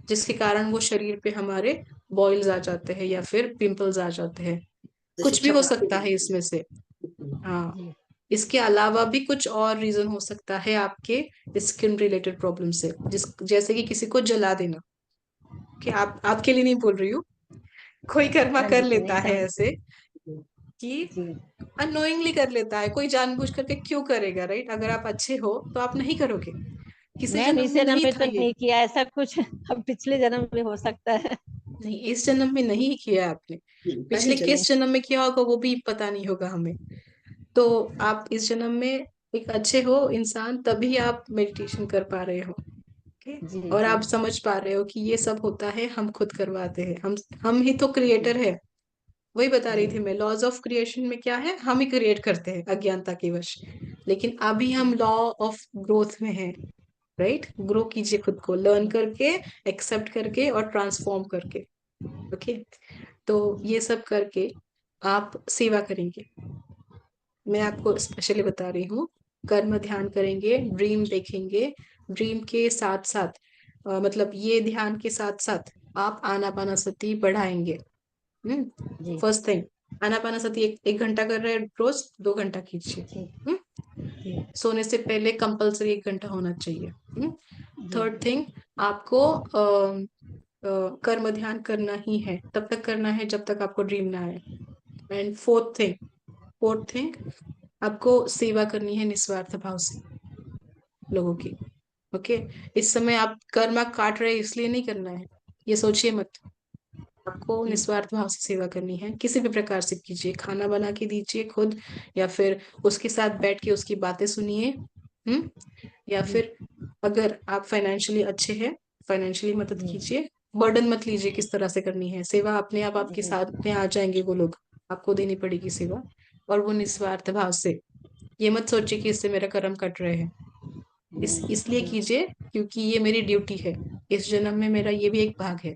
जिसके कारण वो शरीर पे हमारे बॉइल्स आ जाते हैं या फिर पिंपल्स आ जाते हैं। तो कुछ भी शिक्षा हो प्राप्ति सकता है मिलती इसमें से। है। हाँ। इसके अलावा भी कुछ और रीजन हो सकता है आपके स्किन रिलेटेड प्रॉब्लम से, जैसे कि किसी को जला देना, कि आप आपके लिए नहीं बोल रही हूँ, कोई कर्मा हाँ कर जी, नहीं लेता है समझ। ऐसे कि जी अनोइंगली कर लेता है, कोई जानबूझ करके क्यों करेगा, राइट? अगर आप अच्छे हो तो आप नहीं करोगे, किसी मैम, जन्म इस में जन्म नहीं में था तो ये। नहीं किया ऐसा कुछ। अब पिछले जन्म में हो सकता है। नहीं, इस जन्म में नहीं किया आपने, पहले पिछले जन्म। किस जन्म में किया होगा वो भी पता नहीं होगा हमें। तो आप इस जन्म में एक अच्छे हो इंसान, तभी आप मेडिटेशन कर पा रहे हो। ओके। जी और जी आप समझ पा रहे हो कि ये सब होता है, हम खुद करवाते हैं, हम ही तो क्रिएटर है। वही बता रही जी थी मैं, लॉज ऑफ क्रिएशन में क्या है, हम ही क्रिएट करते हैं अज्ञानता के वश। लेकिन अभी हम लॉ ऑफ ग्रोथ में हैं, राइट? ग्रो कीजिए खुद को, लर्न करके, एक्सेप्ट करके और ट्रांसफॉर्म करके। ओके। तो ये सब करके आप सेवा करेंगे। मैं आपको स्पेशली बता रही हूँ, कर्म ध्यान करेंगे, ड्रीम देखेंगे, ड्रीम के साथ साथ मतलब ये ध्यान के साथ साथ आप आनापानासती बढ़ाएंगे। जी फर्स्ट थिंग, आनापानासती एक घंटा कर रहे हैं रोज, 2 घंटा कीजिए। जी हम्म जी सोने से पहले कंपलसरी 1 घंटा होना चाहिए। जी थर्ड थिंग, आपको कर्म ध्यान करना ही है, तब तक करना है जब तक आपको ड्रीम ना आए। एंड फोर्थ थिंग, आपको सेवा करनी है निस्वार्थ भाव से लोगों की। ओके। इस समय आप कर्मा काट रहे इसलिए नहीं करना है, ये सोचिए मत। आपको जी निस्वार्थ भाव से सेवा करनी है, किसी भी प्रकार से कीजिए, खाना बना के दीजिए खुद, या फिर उसके साथ बैठ के उसकी बातें सुनिए। हम्म या जी फिर अगर आप फाइनेंशियली अच्छे हैं, फाइनेंशियली मदद जी कीजिए। बर्डन मत लीजिए किस तरह से करनी है सेवा, अपने आप आपके जी साथ में आ जाएंगे वो लोग, आपको देनी पड़ेगी सेवा। और वो निस्वार्थ भाव से, ये मत सोचिए कि इससे मेरा कर्म कट रहे हैं, इसलिए जी कीजिए क्योंकि ये मेरी ड्यूटी है, इस जन्म में मेरा ये भी एक भाग है।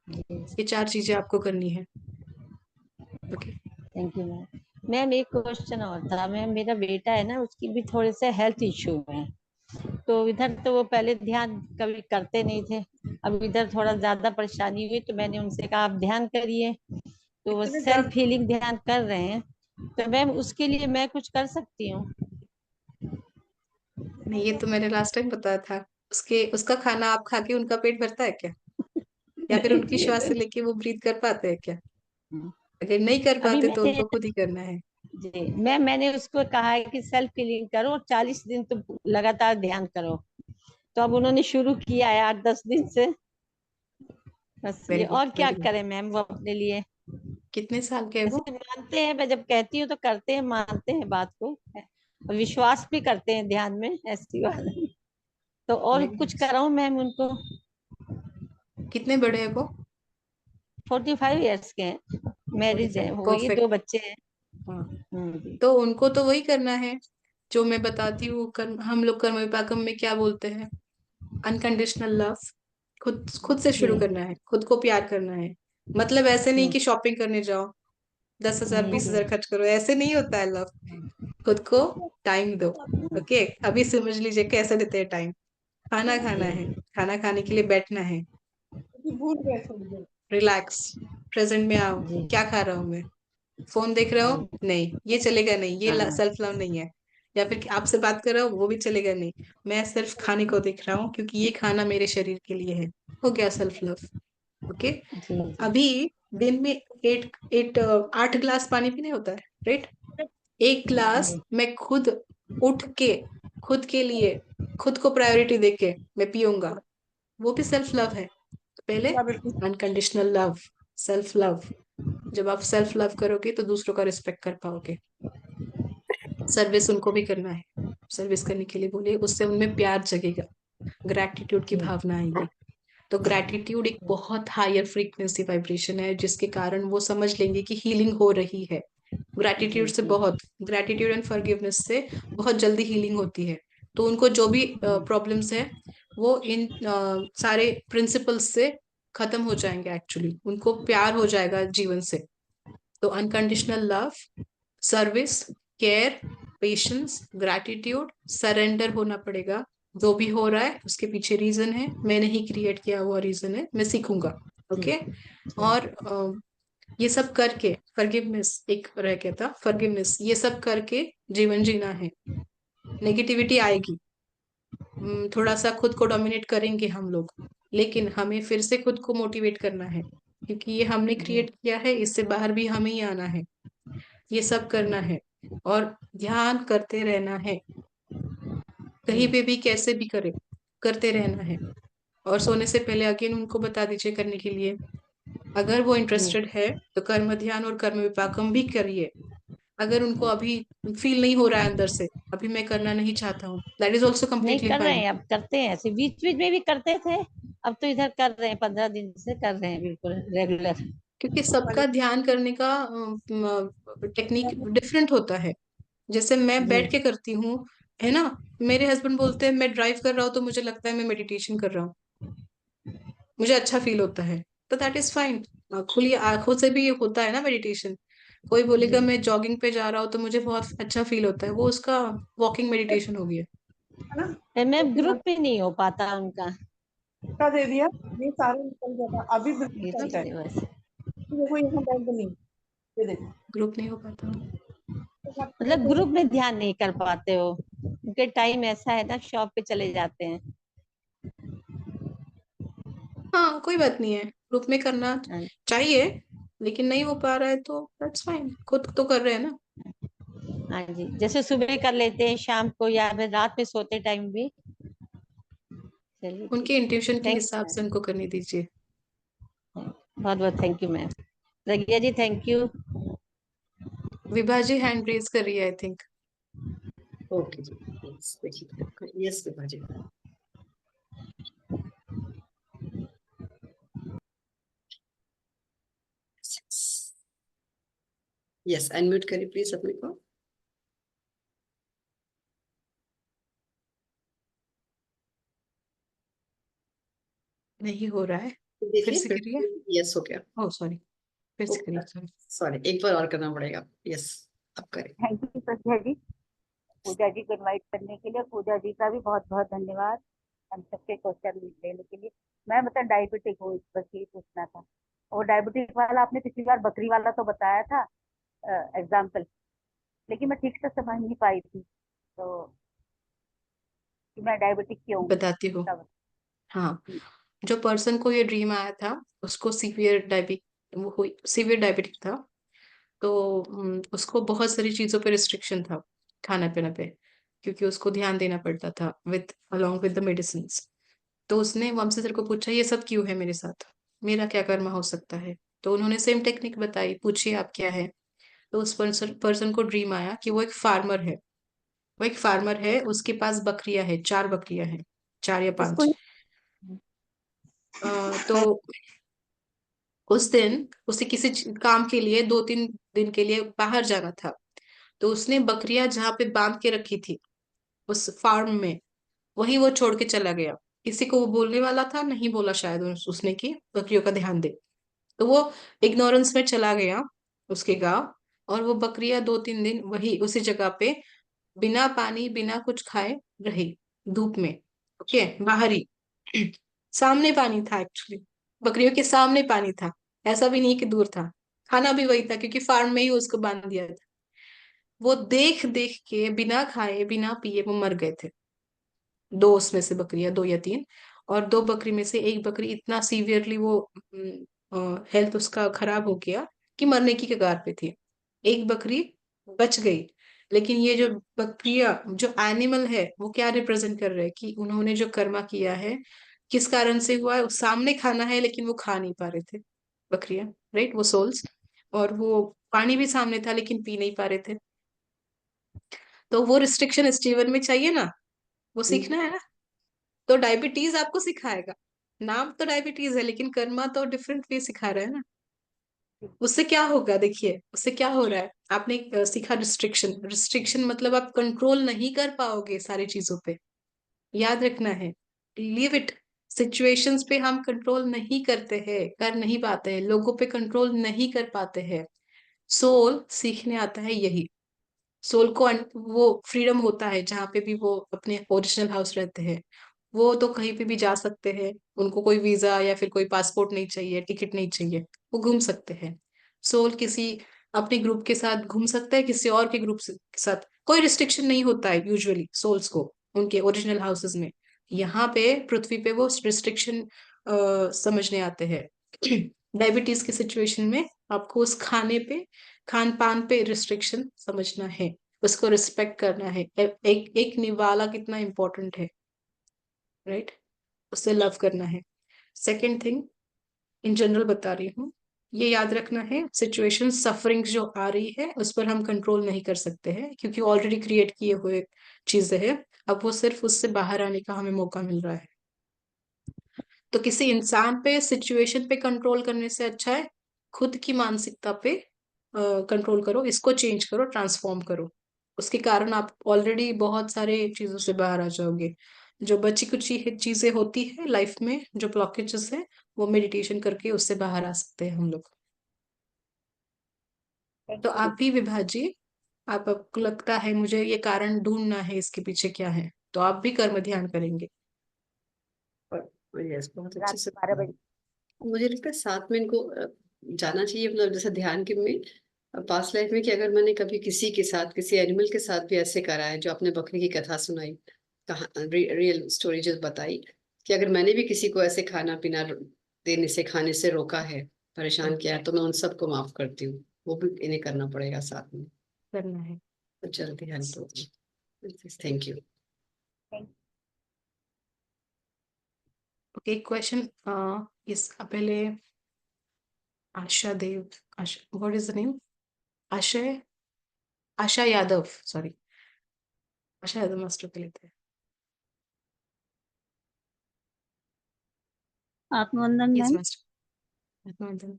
जी। ये 4 चीजें आपको करनी है। Okay. Thank you ma'am. Ma'am, एक क्वेश्चन और था मैम, मेरा बेटा है ना, उसकी भी थोड़े से हेल्थ इश्यू है। तो इधर तो वो पहले ध्यान कभी करते नहीं थे, अब इधर थोड़ा ज्यादा परेशानी हुई तो मैंने उनसे कहा आप ध्यान करिए, तो वो इतने सेल्फ ज्यादा हीलिंग ध्यान कर रहे हैं। तो मैम, उसके लिए मैं कुछ कर सकती हूँ? नहीं, ये तो मैंने लास्ट टाइम बताया था। उसका खाना आप खा के उनका पेट भरता है क्या? या फिर नहीं उनकी जी, श्वास से लेके वो ब्रीथ कर पाते हैं क्या? नहीं। अगर नहीं कर अभी पाते तो मैंने उनको खुद ही करना है। जी मैम, मैंने उसको कहा है कि सेल्फ हीलिंग करो और 40 दिन तो लगातार ध्यान करो। तो अब उन्होंने शुरू किया है 8-10 दिन से। बस ये, वेरी गुड, और क्या वेरी गुड। करें मैम वो अपने लिए? कितने साल के है वो? ऐसे मानते हैं, मैं जब कहती हूँ तो करते हैं, मानते हैं बात को और विश्वास भी करते हैं ध्यान में, ऐसी बात नहीं। तो और वेरी कुछ नाइस। कराऊं मैम उनको? कितने बड़े हैं वो? 45 इयर्स के हैं, मैरिज है, 45, वही 2 परफेक्ट। बच्चे हैं। हाँ, जी तो उनको तो वही करना है, जो मैं बताती हूँ, हम लोग कर्म विपाकम में क्या बोलते हैं, अनकंडीशनल लव। खुद खुद से शुरू करना है, खुद को प्यार करना है। मतलब ऐसे नहीं कि शॉपिंग करने जाओ, 10,000 20,000 खर्च करो, ऐसे नहीं होता है लव। खुद को टाइम दो। ओके, अभी समझ लीजिए कैसे देते हैं टाइम। खाना खाना है, खाना खाने के लिए बैठना है, रिलैक्स, प्रेजेंट में आओ। जी क्या खा रहा हूँ मैं, फोन देख रहे हो, नहीं ये चलेगा नहीं, ये सेल्फ लव नहीं है। या फिर आपसे बात कर रहा हूँ, वो भी चलेगा नहीं। मैं सिर्फ खाने को देख रहा हूँ क्योंकि ये खाना मेरे शरीर के लिए है। हो गया सेल्फ लव। ओके। जी जी अभी दिन में 8 गिलास पानी पीने होता है, राइट? 1 गिलास जी मैं खुद उठ के, खुद के लिए, खुद को प्रायोरिटी देके मैं पीऊंगा, वो भी सेल्फ लव है। पहले अनकंडीशनल लव, सेल्फ लव। जब आप सेल्फ लव करोगे तो दूसरों का रिस्पेक्ट कर पाओगे। सर्विस उनको भी करना है, सर्विस करने के लिए बोलिए, उससे उनमें प्यार जगेगा, ग्रैटिट्यूड की भावना आएगी। तो ग्रैटिट्यूड एक बहुत हायर फ्रीक्वेंसी वाइब्रेशन है, जिसके कारण वो समझ लेंगे कि हीलिंग हो रही है। ग्रैटिट्यूड से बहुत, ग्रैटिट्यूड एंड फॉरगिवनेस से बहुत जल्दी हीलिंग होती है। तो उनको जो भी प्रॉब्लम्स है वो इन सारे प्रिंसिपल्स से खत्म हो जाएंगे। एक्चुअली उनको प्यार हो जाएगा जीवन से। तो unconditional love, service, care, patience, gratitude, surrender होना पड़ेगा। जो भी हो रहा है उसके पीछे रीजन है, मैंने ही क्रिएट किया हुआ रीजन है, मैं सीखूंगा। ओके। और ये सब करके, फॉरगिवनेस एक रह गया था, फॉरगिवनेस, ये सब करके जीवन जीना है। नेगेटिविटी आएगी, थोड़ा सा खुद को डोमिनेट करेंगे हम लोग, लेकिन हमें फिर से खुद को मोटिवेट करना है, क्योंकि ये हमने क्रिएट किया है, इससे बाहर भी हमें ही आना है। ये सब करना है और ध्यान करते रहना है, कहीं पे भी कैसे भी करे, करते रहना है। और सोने से पहले अगेन उनको बता दीजिए करने के लिए, अगर वो इंटरेस्टेड है तो कर्म ध्यान और कर्म विपाकम भी करिए। अगर उनको अभी फील नहीं हो रहा है अंदर से, अभी मैं करना नहीं चाहता हूँ, दैट इज ऑल्सो नहीं कम्प्लीटली कर रहे फाइन। हैं, अब करते हैं ऐसे, बीच बीच में भी करते थे। अब तो इधर कर रहे हैं, 15 दिन से कर रहे हैं बिल्कुल रेगुलर। क्योंकि सबका ध्यान करने का टेक्निक डिफरेंट होता है। जैसे मैं जी बैठ के करती हूँ, है ना, मेरे हस्बैंड बोलते हैं मैं ड्राइव कर रहा हूँ तो मुझे लगता है मैं मेडिटेशन कर रहा हूँ, मुझे अच्छा फील होता है। तो दैट इज फाइन, खुली आंखों से भी होता है ना मेडिटेशन। कोई बोलेगा मैं जॉगिंग पे जा रहा हूँ तो मुझे बहुत अच्छा फील होता है, वो उसका वॉकिंग मेडिटेशन हो गया। मैम ग्रुप भी नहीं हो पाता उनका, का दे दिया, ये सारे निकल जाता अभी बिल्कुल चलता है। इसलिए बस। देखो यहाँ बैंक नहीं, ये देखो ग्रुप नहीं हो पाता। मतलब ग्रुप में ध्यान नहीं कर पाते हो, उनके टाइम ऐसा है ना, शॉप पे चले जाते हैं। हाँ कोई बात नहीं है, ग्रुप में करना हाँ चाहिए, लेकिन नहीं हो पा रहा है तो दैट्स फाइन, खुद तो कर रहे हैं ना। हाँ जी, जैसे सुबह कर लेते हैं, शाम को या फिर रात में सोते टाइम भी। चलिए ठीक उनके है, इंट्यूशन के थैंक हिसाब यू से उनको करने दीजिए। मैम, बहुत बहुत thank you ma'am. Pragya ji thank you. Vibha ji hand raise कर रही है आई थिंक। ओके जी, यस देखिए, yes Vibha ji. Yes, unmute करिए प्लीज अपने को। नहीं हो रहा है, फिर देखिए से फिर करिए। यस हो गया। ओह सॉरी, फिर से करिए, सॉरी। सॉरी, एक बार और करना पड़ेगा। यस, अब करें। थैंक यू प्रज्ञा जी, पूजा जी को इनवाइट करने के लिए। पूजा जी का भी बहुत बहुत धन्यवाद हम सबके क्वेश्चन लेने के लिए। मैं मतलब डायबिटिक हूँ, बस यही पूछना था। और डायबिटिक वाला आपने पिछली बार बकरी वाला तो बताया था एग्जाम्पल, लेकिन मैं ठीक से समझ नहीं पाई थी, तो कि मैं डायबिटिक क्यों हूँ बताती हूँ। तब। हाँ, जो पर्सन को ये ड्रीम आया था उसको सीवियर डायबिटिक था। तो उसको बहुत सारी चीजों पे रिस्ट्रिक्शन था, खाना पीना पे, क्योंकि उसको ध्यान देना पड़ता था with along with the medicine. तो उसने वंशी सर को पूछा ये सब क्यों है मेरे साथ, मेरा क्या कर्म हो सकता है। तो उन्होंने सेम टेक्निक बताई, पूछिए आप क्या है। तो उस पर्सन को ड्रीम आया कि वो एक फार्मर है, वो एक फार्मर है, उसके पास बकरियां है, 4 बकरियां हैं, 4 या 5। इसको तो उस दिन उसे किसी काम के लिए 2-3 दिन के लिए बाहर जाना था। तो उसने बकरियां जहाँ पे बांध के रखी थी उस फार्म में, वही वो छोड़ के चला गया। किसी को वो बोलने वाला था नहीं, बोला शायद उसने कि बकरियों का ध्यान दे। तो वो इग्नोरेंस में चला गया उसके गांव, और वो बकरियां 2-3 दिन वही उसी जगह पे बिना पानी बिना कुछ खाए रही, धूप में। ओके, बाहर ही सामने पानी था एक्चुअली, बकरियों के सामने पानी था, ऐसा भी नहीं कि दूर था। खाना भी वही था क्योंकि फार्म में ही उसको बांध दिया था। वो देख देख के बिना खाए बिना पिए वो मर गए थे। दो उसमें से बकरियां, 2 या 3, और 2 बकरी में से एक बकरी इतना सीवियरली वो हेल्थ उसका खराब हो गया कि मरने की कगार पे थी। एक बकरी बच गई। लेकिन ये जो बकरियां, जो एनिमल है, वो क्या रिप्रेजेंट कर रहे हैं कि उन्होंने जो कर्मा किया है, किस कारण से हुआ है, सामने खाना है लेकिन वो खा नहीं पा रहे थे बकरियां, राइट, वो सोल्स। और वो पानी भी सामने था लेकिन पी नहीं पा रहे थे। तो वो रिस्ट्रिक्शन इस जीवन में चाहिए ना, वो सीखना है ना। तो डायबिटीज आपको सिखाएगा, नाम तो डायबिटीज है लेकिन कर्मा तो डिफरेंट वे सिखा रहा है ना। उससे क्या होगा, देखिए उससे क्या हो रहा है। आपने सीखा रिस्ट्रिक्शन, रिस्ट्रिक्शन मतलब आप कंट्रोल नहीं कर पाओगे सारी चीजों पे, याद रखना है। Leave it. सिचुएशंस पे हम कंट्रोल नहीं करते हैं, कर नहीं पाते हैं, लोगों पे कंट्रोल नहीं कर पाते हैं। सोल सीखने आता है यही। सोल को वो फ्रीडम होता है जहाँ पे भी वो अपने ओरिजिनल हाउस रहते हैं, वो तो कहीं पे भी जा सकते हैं। उनको कोई वीजा या फिर कोई पासपोर्ट नहीं चाहिए, टिकट नहीं चाहिए, वो घूम सकते हैं। सोल किसी अपने ग्रुप के साथ घूम सकता है, किसी और के ग्रुप के साथ कोई रिस्ट्रिक्शन नहीं होता है यूजुअली सोल्स को उनके ओरिजिनल हाउसेस में। यहाँ पे पृथ्वी पे वो रिस्ट्रिक्शन समझने आते हैं। डायबिटीज की सिचुएशन में आपको उस खाने पे, खान पान पे रिस्ट्रिक्शन समझना है, उसको रिस्पेक्ट करना है। एक एक निवाला कितना इंपॉर्टेंट है, राइट, उससे लव करना है। सेकेंड थिंग, इन जनरल बता रही हूँ, ये याद रखना है, सिचुएशन सफरिंग जो आ रही है उस पर हम कंट्रोल नहीं कर सकते हैं क्योंकि ऑलरेडी क्रिएट किए हुए चीजें हैं। अब वो सिर्फ उससे बाहर आने का हमें मौका मिल रहा है। तो किसी इंसान पे, सिचुएशन पे कंट्रोल करने से अच्छा है खुद की मानसिकता पे कंट्रोल करो, इसको चेंज करो, ट्रांसफॉर्म करो। उसके कारण आप ऑलरेडी बहुत सारे चीजों से बाहर आ जाओगे। जो बची कुछ चीजें होती है लाइफ में, जो ब्लॉकेजेस है, वो मेडिटेशन करके उससे बाहर आ सकते हैं हम लोग। थैंक तो यू आप भी विभा जी, आपको लगता है मुझे ये कारण ढूंढना है इसके पीछे क्या है, तो आप भी कर्म ध्यान करेंगे। यस, बहुत अच्छे रात से। 12 बजे। मुझे लगता है साथ में इनको जाना चाहिए, मतलब जैसे ध्यान के में पास्ट लाइफ में, कि अगर मैंने कभी किसी के साथ, किसी एनिमल के साथ भी ऐसे करा है, जो आपने बकरी की कथा सुनाई, कहा रियल स्टोरी जो बताई, कि अगर मैंने भी किसी को ऐसे खाना पीना देने से, खाने से रोका है, परेशान किया है, तो मैं उन सबको माफ करती हूँ। वो भी इन्हें करना पड़ेगा साथ में, करना है। तो जल्दी हेल्प होगी। Thank you. Thank okay, question इस पहले आशा देव, आशा, व्हाट इज द नेम, आशय, आशा यादव, सॉरी, आशा यादव मास्टर के लिए थे। आत्मवंदन यस मैम, मास्टर, आत्मवंदन।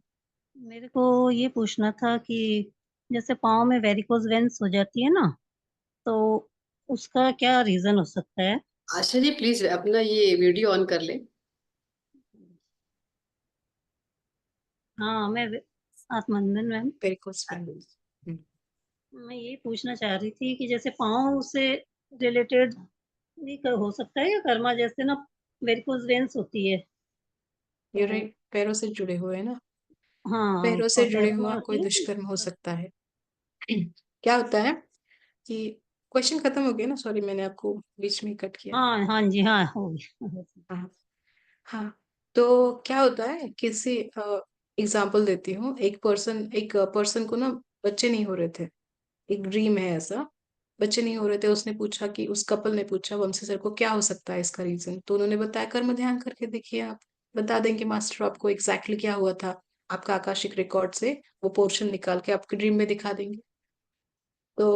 मेरे को ये पूछना था कि जैसे पाँव में वेरिकोज वेन्स हो जाती है ना, तो उसका क्या रीजन हो सकता है? आशा जी प्लीज अपना ये वीडियो ऑन कर ले। हाँ, आत्मवंदन मैम, वेरिकोस वेन। मैं ये पूछना चाह रही थी कि जैसे पाँव से रिलेटेड भी हो सकता है या कर्मा, जैसे ना वेरिकोज वेन्स होती है ये तो। पैरों से जुड़े हुए हैं ना, हाँ, पैरों से जुड़े पैर में हुआ कोई होती है। दुष्कर्म हो सकता है। क्या होता है कि क्वेश्चन खत्म हो गया ना, सॉरी मैंने आपको बीच में कट किया। हाँ हाँ जी, हाँ हो गया। हाँ हाँ। तो क्या होता है, किसी एग्जांपल देती हूँ, एक पर्सन को ना बच्चे नहीं हो रहे थे, एक ड्रीम है ऐसा, बच्चे नहीं हो रहे थे। उसने पूछा कि उस कपल ने पूछा वंशी सर को क्या हो सकता है इसका रीजन, तो उन्होंने बताया कर्म ध्यान करके देखिए, आप बता देंगे मास्टर आपको एग्जैक्टली क्या हुआ था। आपका आकाशिक रिकॉर्ड से वो पोर्शन निकाल के आपके ड्रीम में दिखा देंगे। तो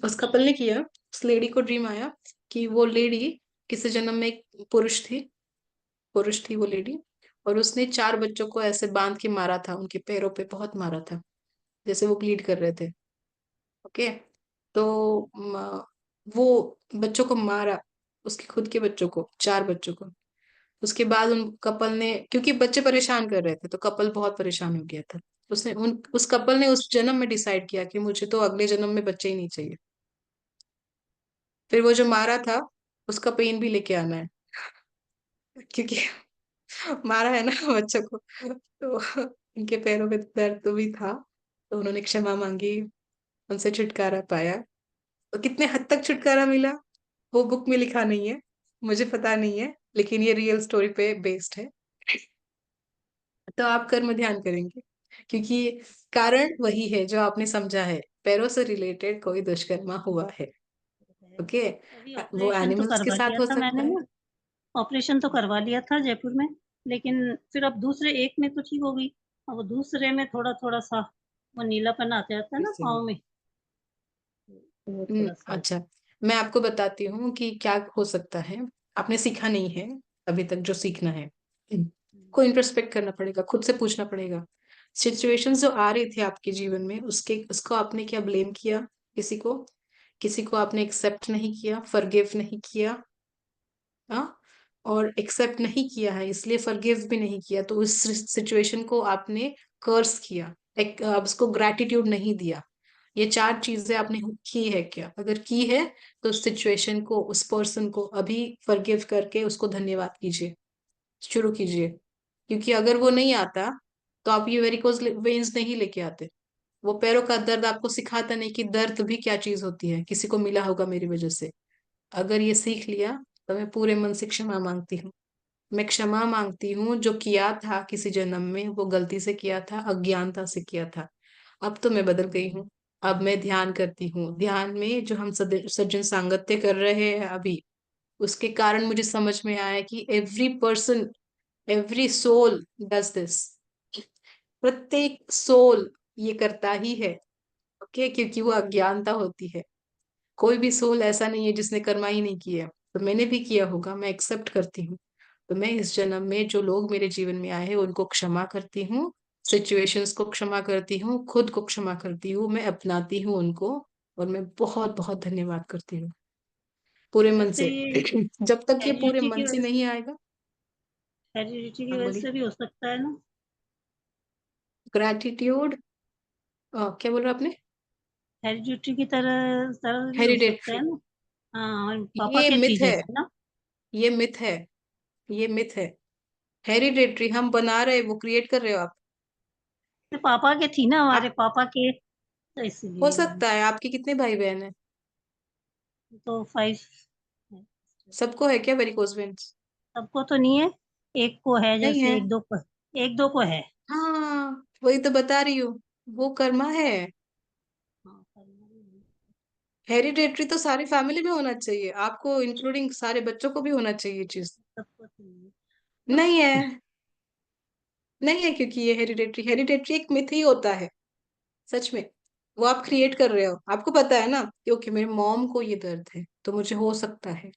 उस कपल ने किया, उस लेडी को ड्रीम आया कि वो लेडी किसी जन्म में एक पुरुष थी वो लेडी, और उसने 4 बच्चों को ऐसे बांध के मारा था, उनके पैरों पे बहुत मारा था, जैसे वो ब्लीड कर रहे थे। ओके, तो वो बच्चों को मारा, उसके खुद के बच्चों को, 4 बच्चों को। उसके बाद उन कपल ने, क्योंकि बच्चे परेशान कर रहे थे तो कपल बहुत परेशान हो गया था, उसने उस कपल ने उस जन्म में डिसाइड किया कि मुझे तो अगले जन्म में बच्चे ही नहीं चाहिए। फिर वो जो मारा था उसका पेन भी लेके आना है, क्योंकि मारा है ना बच्चों को, तो उनके पैरों में दर्द तो भी था, तो उन्होंने क्षमा मांगी, उनसे छुटकारा पाया। तो कितने हद तक छुटकारा मिला वो बुक में लिखा नहीं है, मुझे पता नहीं है, लेकिन ये रियल स्टोरी पे बेस्ड है। तो आप कर्म ध्यान करेंगे, क्योंकि कारण वही है जो आपने समझा है, पैरों से रिलेटेड कोई दुष्कर्म हुआ है। ओके, अभी वो ऑपरेशन तो एनिमल्स के करवा साथ लिया हो था मैंने सकता है। ना, ऑपरेशन तो करवा लिया था जयपुर में, लेकिन फिर अब दूसरे एक में तो ठीक हो गई, अब वो दूसरे में थोड़ा थोड़ा सा वो नीलापन आ जाता है ना पाँव में, तो वो थोड़ा सा। अच्छा, मैं आपको बताती हूँ कि क्या हो सकता है। आपने सीखा नहीं है अभी तक जो सीखना है, को इंट्रोस्पेक्ट करना पड़ेगा, खुद से पूछना पड़ेगा। सिचुएशंस जो आ रही थी आपके जीवन में, उसको आपने क्या ब्लेम किया, किसी को, किसी को आपने एक्सेप्ट नहीं किया, फॉरगिव नहीं किया। हाँ, और एक्सेप्ट नहीं किया है इसलिए फॉरगिव भी नहीं किया, तो उस सिचुएशन को आपने कर्स किया, एक आप उसको ग्रैटिट्यूड नहीं दिया। ये 4 चीजें आपने की है क्या? अगर की है तो उस सिचुएशन को, उस पर्सन को अभी फॉरगिव करके उसको धन्यवाद कीजिए, शुरू कीजिए। क्योंकि अगर वो नहीं आता तो आप ये वेरिकोज वेन्स नहीं लेके आते। वो पैरों का दर्द आपको सिखाता नहीं कि दर्द भी क्या चीज होती है, किसी को मिला होगा मेरी वजह से। अगर ये सीख लिया तो मैं पूरे मन से क्षमा मांगती हूँ। मैं क्षमा मांगती हूँ, जो किया था किसी जन्म में वो गलती से किया था, अज्ञानता से किया था। अब तो मैं बदल गई हूँ। अब मैं ध्यान करती हूँ, ध्यान में जो हम सज्जन सांगत्य कर रहे हैं अभी, उसके कारण मुझे समझ में आया कि every person, every soul does this. प्रत्येक सोल ये करता ही है। ओके, क्योंकि वो अज्ञानता होती है। कोई भी सोल ऐसा नहीं है जिसने कर्मा ही नहीं किया, तो मैंने भी किया होगा, मैं एक्सेप्ट करती हूँ। तो मैं इस जन्म में जो लोग मेरे जीवन में आए हैं उनको क्षमा करती हूँ, सिचुएशंस को क्षमा करती हूँ, खुद को क्षमा करती हूँ, मैं अपनाती हूँ उनको, और मैं बहुत बहुत धन्यवाद करती हूँ पूरे मन वैसे से। ये जब तक ये पूरे हेरिडिटी मन से नहीं आएगा। की हाँ वजह बोलिए। से भी हो सकता है ना। ग्रैटिट्यूड, क्या बोल रहे आपने? हेरिडिटी की तरह तरह भी हो सकता है हेरिडेटरी, ना। हाँ, और पापा ये के थी मिथ है, जैसे ना। ये मिथ है, ये मिथ है। हेरिडेटरी हम बना रहे, वो क्रिएट कर रहे हो आप। तो पापा के थी ना, हमारे आप, पापा के, तो हो इसलिए सकता है। आपके कितने भाई बहन है? तो 5 है। सबको है क्या वेरिकोज वेन्स? सबको तो नहीं है, एक को है, नहीं जैसे है। एक दो को है। हाँ, वही तो बता रही हूँ, वो कर्मा है। हाँ, हेरिडेटरी तो सारी फैमिली में होना चाहिए, आपको इंक्लूडिंग सारे बच्चों को भी होना चाहिए चीज। सबको तो नहीं है। नहीं है, नहीं है, क्योंकि ये हेरिडेटरी, हेरिडेटरी एक मिथ ही होता है सच में। वो आप क्रिएट कर रहे हो, आपको पता है ना कि ओके मेरे मॉम को ये दर्द है तो मुझे हो सकता है,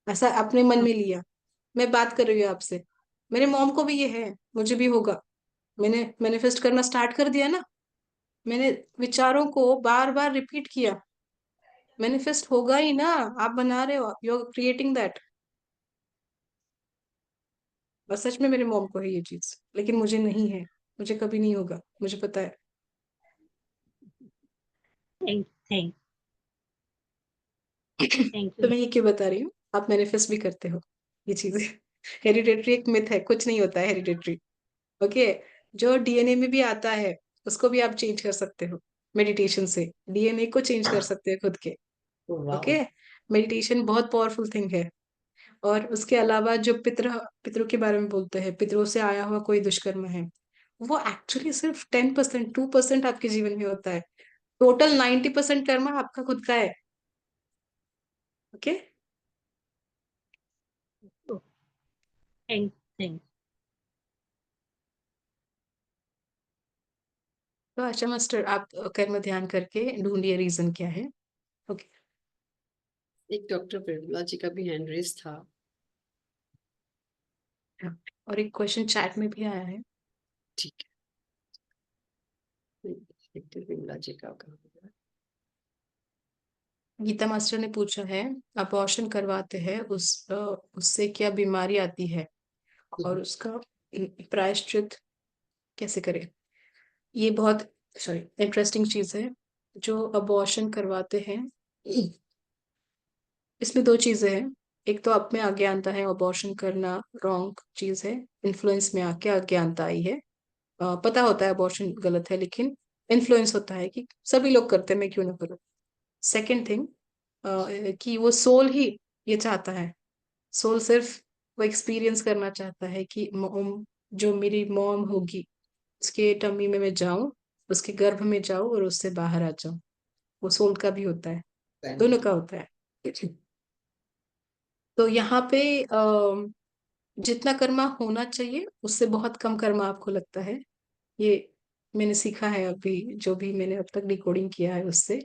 ऐसा अपने मन हाँ, में लिया। मैं बात कर रही हूँ आपसे, मेरे मॉम को भी ये है, मुझे भी होगा। मैंने मैनिफेस्ट करना स्टार्ट कर दिया ना, मैंने विचारों को बार बार रिपीट किया, मैनिफेस्ट होगा ही ना। आप बना रहे हो, यू आर क्रिएटिंग दैट। बस सच में मेरे मॉम को है ये चीज, लेकिन मुझे नहीं है, मुझे कभी नहीं होगा, मुझे पता है। थैंक थैंक तो यू। मैं ये क्यों बता रही हूँ, आप मैनिफेस्ट भी करते हो ये चीजें। हेरिडेटरी एक मिथ है, कुछ नहीं होता है हेरिडेटरी। ओके, जो डीएनए में भी आता है उसको भी आप चेंज कर सकते हो मेडिटेशन से, डीएनए को चेंज कर सकते हैं खुद के। ओके, मेडिटेशन बहुत पावरफुल थिंग है। और उसके अलावा जो पितरों के बारे में बोलते हैं, पितरों से आया हुआ कोई दुष्कर्म है, वो एक्चुअली सिर्फ 10%, 2% आपके जीवन में होता है। टोटल 90% कर्म आपका खुद का है। ओके, थैंक तो आशा मास्टर आप कर्म ध्यान करके ढूंढिए रीजन क्या है। ओके, एक डॉक्टर बिरला जी का भी हैंड रेस था। और एक क्वेश्चन चैट में भी आया है। ठीक है, डॉक्टर बिरला जी का कहा। गीता मास्टर ने पूछा है, अबॉर्शन करवाते हैं उससे क्या बीमारी आती है और उसका प्रायश्चित कैसे करें। ये बहुत इंटरेस्टिंग चीज है। जो अबॉर्शन करवाते हैं, इसमें दो चीजें हैं। एक तो आप में अज्ञानता है, अबॉर्शन करना रॉन्ग चीज है, इन्फ्लुएंस में आके अज्ञानता आई है। पता होता है अबॉर्शन गलत है, लेकिन इन्फ्लुएंस होता है कि सभी लोग करते हैं, मैं क्यों ना करूं। सेकंड थिंग, कि वो सोल ही ये चाहता है। सोल सिर्फ वो एक्सपीरियंस करना चाहता है कि जो मेरी मॉम होगी उसके टम्मी में मैं जाऊं, उसके गर्भ में जाऊं और उससे बाहर आ जाऊं। वो सोल का भी होता है, दोनों का होता है। तो यहाँ पे जितना कर्मा होना चाहिए उससे बहुत कम कर्मा आपको लगता है। ये मैंने सीखा है अभी, जो भी मैंने अब तक डिकोडिंग किया है उससे।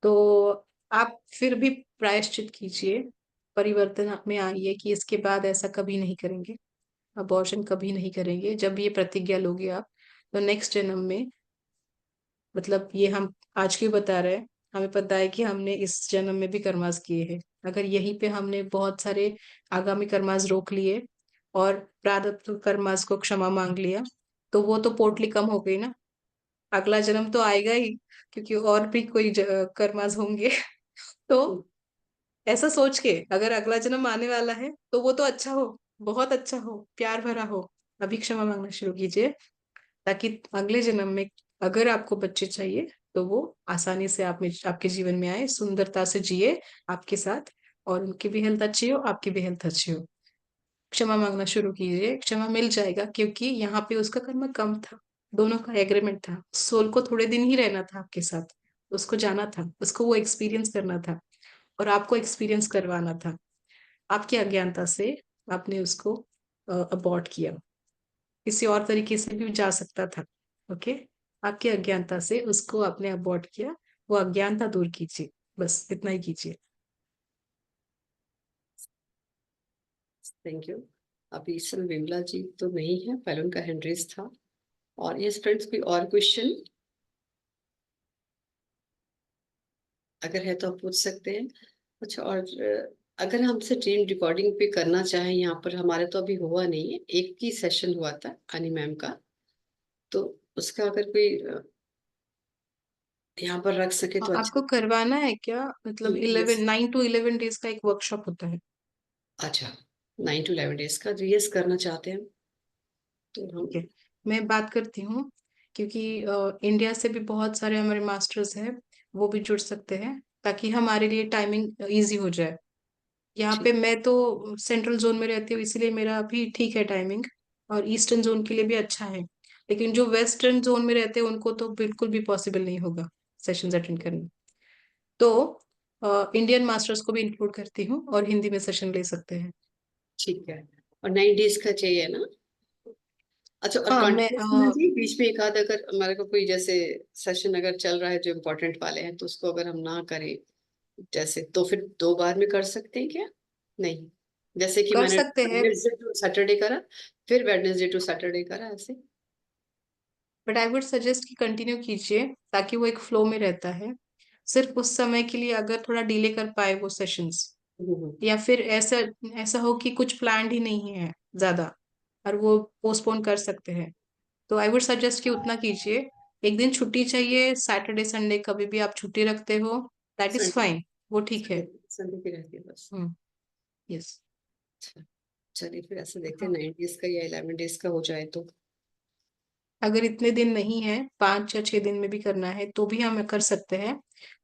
तो आप फिर भी प्रायश्चित कीजिए, परिवर्तन में आइए कि इसके बाद ऐसा कभी नहीं करेंगे, अबॉर्शन कभी नहीं करेंगे। जब ये प्रतिज्ञा लोगे आप, तो नेक्स्ट जन्म में, मतलब ये हम आज क्यों बता रहे हैं, हमें पता है कि हमने इस जन्म में भी कर्मास किए हैं। अगर यहीं पे हमने बहुत सारे आगामी कर्मास रोक लिए और प्रारब्ध कर्मास को क्षमा मांग लिया, तो वो तो पोटली कम हो गई ना। अगला जन्म तो आएगा ही, क्योंकि और भी कोई कर्मास होंगे। तो ऐसा सोच के अगर अगला जन्म आने वाला है तो वो तो अच्छा हो, बहुत अच्छा हो, प्यार भरा हो। अभी क्षमा मांगना शुरू कीजिए, ताकि अगले जन्म में अगर आपको बच्चे चाहिए तो वो आसानी से आपके जीवन में आए, सुंदरता से जिए आपके साथ, और उनकी भी हेल्थ अच्छी हो, आपकी भी हेल्थ अच्छी हो। क्षमा मांगना शुरू कीजिए, क्षमा मिल जाएगा, क्योंकि यहाँ पे उसका कर्म कम था। दोनों का एग्रीमेंट था, सोल को थोड़े दिन ही रहना था आपके साथ, उसको जाना था, उसको वो एक्सपीरियंस करना था और आपको एक्सपीरियंस करवाना था। आपकी अज्ञानता से आपने उसको अबॉर्ट किया। किसी और तरीके से भी जा सकता था। ओके, आपकी अज्ञानता से उसको आपने अबॉर्ट किया। वो अज्ञानता दूर कीजिए, बस इतना ही कीजिए। Thank you. अभी इस समय विमला जी तो नहीं है, पहले उनका हैंड रेज था। और ये फ्रेंड्स, कोई और क्वेश्चन अगर है तो आप पूछ सकते हैं। अच्छा, और अगर हमसे ड्रीम रिकॉर्डिंग पे करना चाहें, यहाँ पर हमारे तो अभी हुआ नहीं है, एक ही सेशन हुआ था अनी मैम का, तो उसका अगर कोई यहाँ पर रख सके तो अच्छा। आपको करवाना है क्या? मतलब यस। 9 to 11 डेज का एक वर्कशॉप होता है। अच्छा, 9 to 11 डेज का यस करना चाहते हैं तो हम। ठीक है, मैं बात करती हूँ, क्योंकि इंडिया से भी बहुत सारे हमारे मास्टर्स हैं, वो भी जुड़ सकते हैं, ताकि हमारे लिए टाइमिंग इजी हो जाए। यहाँ पे ठीक। मैं तो सेंट्रल जोन में रहती हूँ, इसलिए मेरा भी ठीक है टाइमिंग, और ईस्टर्न जोन के लिए भी अच्छा है। लेकिन जो वेस्टर्न जोन में रहते हैं उनको तो बिल्कुल भी पॉसिबल नहीं होगा सेशंस अटेंड करना। तो इंडियन मास्टर्स को भी इंक्लूड करती हूँ और हिंदी में सेशन ले सकते हैं। ठीक है, और 9 डेज का चाहिए ना? अच्छा, और हाँ, मैं कंटिन्यूस में भी बीच में एक आध अगर हमारे को कोई जैसे सेशन अगर चल रहा है जो इम्पोर्टेंट वाले हैं, तो उसको अगर हम ना करें जैसे, तो फिर 2 बार में कर सकते हैं क्या? नहीं, जैसे कि कर मैंने सकते हैं, वेडनेसडे टू सैटरडे करा, फिर वेडनेसडे टू सैटरडे करा, ऐसे। बट आई वुड सजेस्ट कि कंटिन्यू कीजिए, ताकि वो एक फ्लो में रहता है। सिर्फ उस समय के लिए अगर थोड़ा डिले कर पाए वो सेशंस, हम्म। या फिर ऐसा ऐसा हो कि कुछ प्लान ही नहीं है ज्यादा और वो पोस्टपोन कर सकते हैं, तो आई वुड सजेस्ट कि उतना कीजिए। एक दिन छुट्टी चाहिए, सैटरडे संडे कभी भी आप छुट्टी रखते हो, दैट इज संडे, फाइन, वो ठीक है। संडे संडे की रहती है बस। हम्म, यस। अच्छा, चलिए फिर ऐसे देखते हैं हाँ, 9 डेज का या 11 डेज का हो जाए तो। अगर इतने दिन नहीं है, 5 या 6 दिन में भी करना है तो भी हम कर सकते हैं।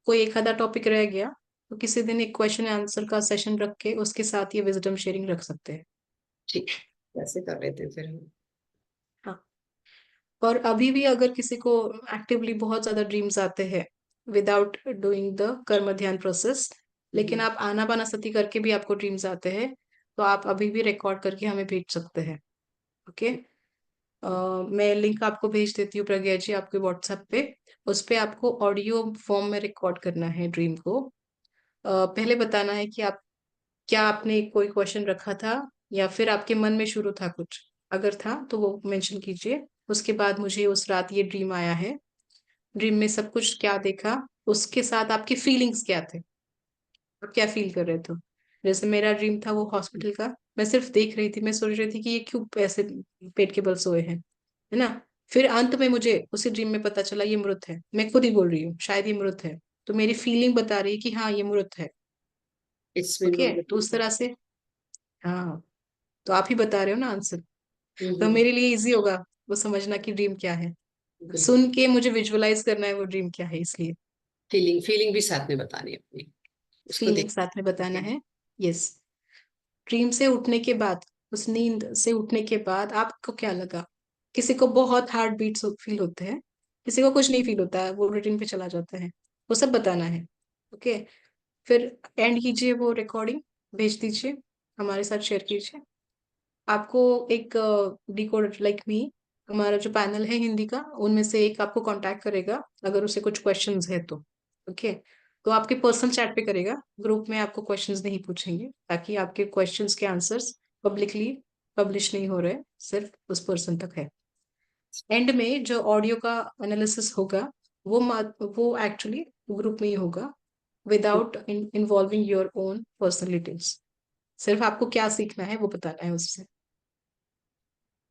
कोई एक आधा टॉपिक रह गया तो किसी दिन एक क्वेश्चन आंसर का सेशन रख के उसके साथ ये विजडम शेयरिंग रख सकते हैं। ठीक, ऐसे कर लेते हैं फिर हम। हाँ, और अभी भी अगर किसी को एक्टिवली बहुत ज्यादा ड्रीम्स आते हैं विदाउट डूइंग द कर्म ध्यान प्रोसेस, लेकिन हम्म। आप आनापानासति करके भी आपको ड्रीम्स आते हैं, तो आप अभी भी रिकॉर्ड करके हमें भेज सकते हैं। ओके, मैं लिंक आपको भेज देती हूँ प्रज्ञा जी, आपके व्हाट्सएप पे। उस पे आपको ऑडियो फॉर्म में रिकॉर्ड करना है ड्रीम को। पहले बताना है कि आप क्या आपने कोई क्वेश्चन रखा था, या फिर आपके मन में शुरू था कुछ, अगर था तो वो मेंशन कीजिए। उसके बाद मुझे उस रात ये ड्रीम आया है, ड्रीम में सब कुछ क्या देखा, उसके साथ आपकी फीलिंग्स क्या थे, आप क्या फील कर रहे थे। जैसे मेरा ड्रीम था वो हॉस्पिटल का, मैं सिर्फ देख रही थी, मैं सोच रही थी कि ये क्यों ऐसे पेट के बल सोए हैं, है ना। फिर अंत में मुझे उसी ड्रीम में पता चला ये मृत है, मैं खुद ही बोल रही हूँ शायद ये मृत है, तो मेरी फीलिंग बता रही है कि हाँ ये मृत है। इट्स मीन ओके, तो उस तरह से, हाँ, तो आप ही बता रहे हो ना आंसर, तो मेरे लिए इजी होगा वो समझना कि ड्रीम क्या है। सुन के मुझे विजुअलाइज करना है वो ड्रीम क्या है, इसलिए फीलिंग फीलिंग भी साथ में बतानी है अपनी, उसको फीलिंग देख। साथ में बताना है। यस। ड्रीम से उठने के बाद, उस नींद से उठने के बाद आपको क्या लगा। किसी को बहुत हार्ट बीट्स फील होते हैं, किसी को कुछ नहीं फील होता है, वो रूटीन पे चला जाता है, वो सब बताना है। ओके, फिर एंड कीजिए, वो रिकॉर्डिंग भेज दीजिए, हमारे साथ शेयर कीजिए। आपको एक डिकोड लाइक मी, हमारा जो पैनल है हिंदी का, उनमें से एक आपको कांटेक्ट करेगा अगर उसे कुछ क्वेश्चंस है तो। ओके, तो आपके पर्सनल चैट पे करेगा, ग्रुप में आपको क्वेश्चंस नहीं पूछेंगे, ताकि आपके क्वेश्चंस के आंसर्स पब्लिकली पब्लिश नहीं हो रहे, सिर्फ उस पर्सन तक है। एंड में जो ऑडियो का एनालिसिस होगा वो एक्चुअली ग्रुप में ही होगा, without involving your own personal details. सिर्फ आपको क्या सीखना है वो बताना है उससे।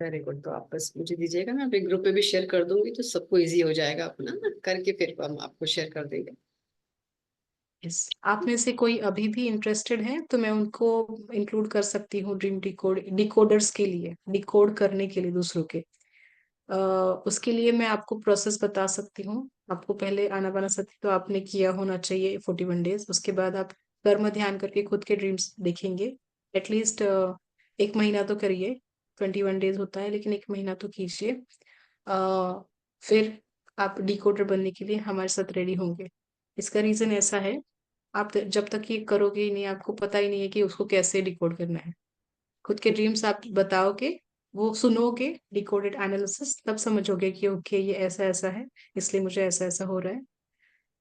वेरी गुड, तो आप बस मुझे दीजिएगा, मैं अभी ग्रुप में भी शेयर कर दूंगी, तो सबको इजी हो जाएगा अपना ना करके, फिर हम आपको शेयर कर देंगे। यस, आप में से कोई अभी भी इंटरेस्टेड है तो मैं उनको इंक्लूड कर सकती हूँ ड्रीम डिकोडर्स के लिए, डिकोड करने के लिए दूसरों के। उसके लिए मैं आपको प्रोसेस बता सकती हूँ। आपको पहले आना बना सकती तो आपने किया होना चाहिए 41 डेज, उसके बाद आप कर्म ध्यान करके खुद के ड्रीम्स देखेंगे। एटलीस्ट 1 महीना तो करिए, 21 डेज होता है लेकिन 1 महीना तो कीजिए। फिर आप डिकोडर बनने के लिए हमारे साथ रेडी होंगे। इसका रीजन ऐसा है, आप जब तक ये करोगे ही नहीं, आपको पता ही नहीं है कि उसको कैसे डिकोड करना है। खुद के ड्रीम्स आप बताओगे, वो सुनोगे डिकोडेड एनालिसिस, तब समझोगे कि ओके ये ऐसा ऐसा है, इसलिए मुझे ऐसा ऐसा हो रहा है।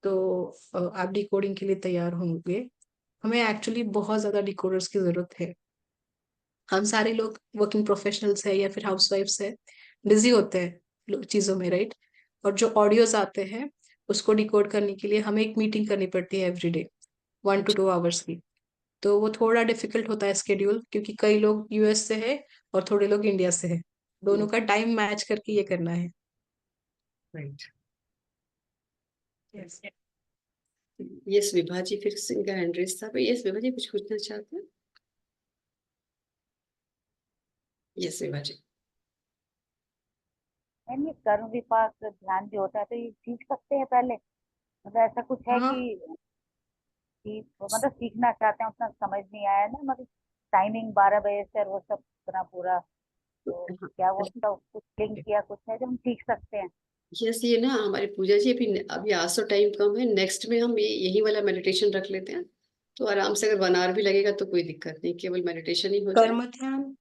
तो आप डिकोडिंग के लिए तैयार होंगे। हमें एक्चुअली बहुत ज्यादा डिकोडर्स की जरूरत है। हम सारे लोग वर्किंग प्रोफेशनल्स है या फिर हाउसवाइफ्स है, बिजी होते हैं चीजों में, राइट। और जो ऑडियोज आते हैं उसको डिकोड करने के लिए हमें एक मीटिंग करनी पड़ती है एवरीडे, 1 to 2 hours की। तो वो थोड़ा डिफिकल्ट होता है स्केड्यूल, क्योंकि कई लोग यूएस से है और थोड़े लोग इंडिया से है, दोनों का टाइम मैच करके ये करना है। राइट। यस। यस विभा जी, फिर सिंह हैंड रेस था, यस विभा जी कुछ पूछना चाहते हैं। यस विभा जी। नहीं, कर्म विपाक ध्यान भी होता है तो ये सीख सकते हैं पहले, मतलब ऐसा कुछ है हाँ, कि मतलब सीखना चाहते हैं, उतना समझ नहीं आया ना, मतलब टाइमिंग 12 बजे से और वो सब इतना पूरा, तो क्या वो उसका कुछ लिंक किया कुछ है जो हम सीख सकते हैं। यस, ये ना हमारी पूजा जी, अभी अभी आज तो टाइम कम है, नेक्स्ट में हम यही वाला मेडिटेशन रख लेते हैं, तो आराम से, अगर 1 hour भी लगेगा तो कोई दिक्कत नहीं, केवल मेडिटेशन ही हो जाए। कर्म ध्यान,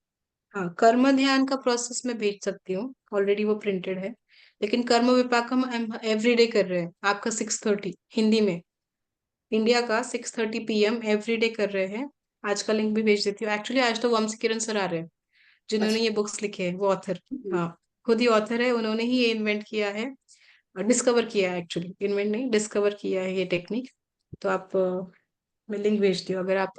हाँ कर्म ध्यान का प्रोसेस मैं भेज सकती हूँ, ऑलरेडी वो प्रिंटेड है। लेकिन कर्म विपाक हम एवरी डे कर रहे हैं, आपका 6:30 हिंदी में, इंडिया का 6:30 PM एवरी डे कर रहे हैं। आज का लिंक भी भेज देती हूँ। एक्चुअली आज तो वंश किरण सर आ रहे हैं, जिन्होंने अच्छा। ये बुक्स लिखे हैं, वो ऑथर, हाँ खुद ही ऑथर है, उन्होंने ही ये इन्वेंट किया है, डिस्कवर किया है, एक्चुअली इन्वेंट नहीं डिस्कवर किया है ये टेक्निक। तो आप मैं लिंक भेजती हूँ, अगर आप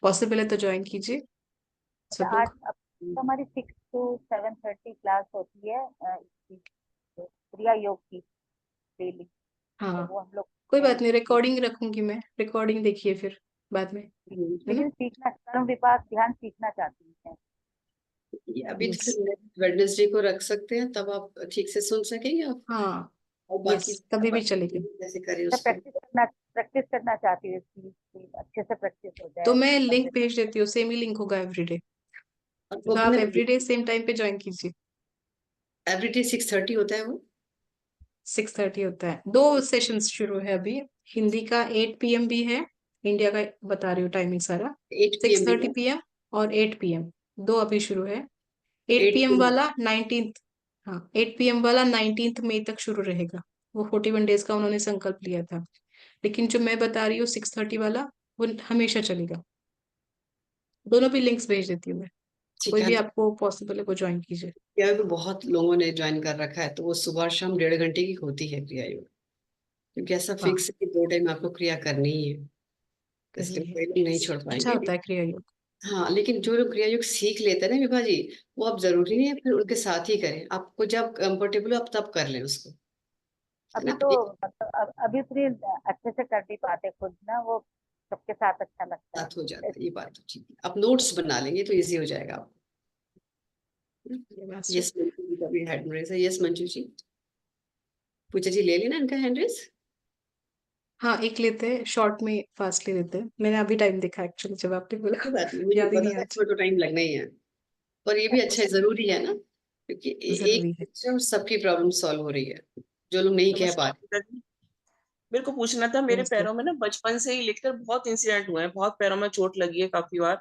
पॉसिबल है तो ज्वाइन कीजिए अच्छा, सब आज लोग। अब तो हमारी 6 to 7:30 क्लास होती है इसकी, क्रिया योग की, डेली, तो हाँ, वो हम लोग कोई हैं। बात नहीं, रिकॉर्डिंग रखूंगी मैं, रिकॉर्डिंग देखिए फिर बाद में, है ना। लेकिन सीखना, कर्म विपाक ध्यान सीखना चाहती हैं। अभी यस। वेडनेसडे को रख सकते हैं, तब आप ठीक से सुन सकेंगे आप, हाँ। और यस, बाकी तभी भी चलेगा। जैसे करें मैं उसको। प्रैक्टिस करना चाहती हूँ इसकी, कि अच्छे से प्रैक्टिस हो तो जाए मैं कर्म लिंक विपाक। भेज देती हूँ, सेम ही लिंक होगा एवरीडे, और वो तो आप अपने एवरीडे सेम टाइम पे ज्वाइन कीजिए। एवरीडे 6:30 होता है वो। 6:30 होता है, 2 सेशंस शुरू है अभी। हिंदी का 8 PM भी है, इंडिया का बता रही हूँ टाइमिंग सारा, 8 PM सिक्स भी थर्टी है। पी एम और 8 PM, दो अभी शुरू है। At 8 P M PM। वाला 19th, हाँ 8 PM वाला 19 मई तक शुरू रहेगा, वो 41 डेज का उन्होंने संकल्प लिया था। लेकिन जो मैं बता रही हूँ 6:30 वाला, वो हमेशा चलेगा। दोनों भी लिंक्स भेज देती हूँ मैं, ठीक कोई है। भी आपको पॉसिबल है वो ज्वाइन कीजिए। क्रिया योग बहुत लोगों ने ज्वाइन कर रखा है, तो वो सुबह शाम 1.5 घंटे की होती है क्रिया योग। क्योंकि ऐसा वाह, फिक्स है कि 2 टाइम आपको क्रिया करनी ही है, तो करनी इसलिए है। कोई लोग नहीं छोड़ अच्छा पाएंगे। होता है क्रिया योग। हाँ, लेकिन जो लोग क्रिया योग सीख लेते हैं ना विभा जी, वो अब जरूरी नहीं है फिर उनके साथ ही करें, आपको जब कंफर्टेबल हो आप तब कर लें उसको, है अभी ना। तो मतलब अभी उतनी अच्छे से कर नहीं पाते खुद ना, वो सबके साथ अच्छा लगता है। साथ हो जाता है, ये बात तो ठीक है। आप नोट्स बना लेंगे तो इजी हो जाएगा आपको। ये मास्टर। यस मंजू जी का भी हैंड रेज है। यस मंजू जी, पूजा जी ले लेना इनका हैंड रेज। हाँ, एक लेते हैं शॉर्ट में, फास्ट ले लेते हैं। मैंने अभी टाइम देखा एक्चुअली जब आपने बोला, कोई बात नहीं, मुझे याद ही पता नहीं था आज। इसमें तो टाइम लगना ही है, और ये भी अच्छा है, जरूरी है ना, क्योंकि एक जरूरी है। बच्चे और सबकी प्रॉब्लम सॉल्व हो रही है, जो लोग नहीं कह पा नमस्कार रहे। पिताजी। मेरे को पूछना था, मेरे नमस्ते। पैरों में ना बचपन से ही लेकर बहुत इंसिडेंट हुए हैं, बहुत पैरों में चोट लगी है काफी बार,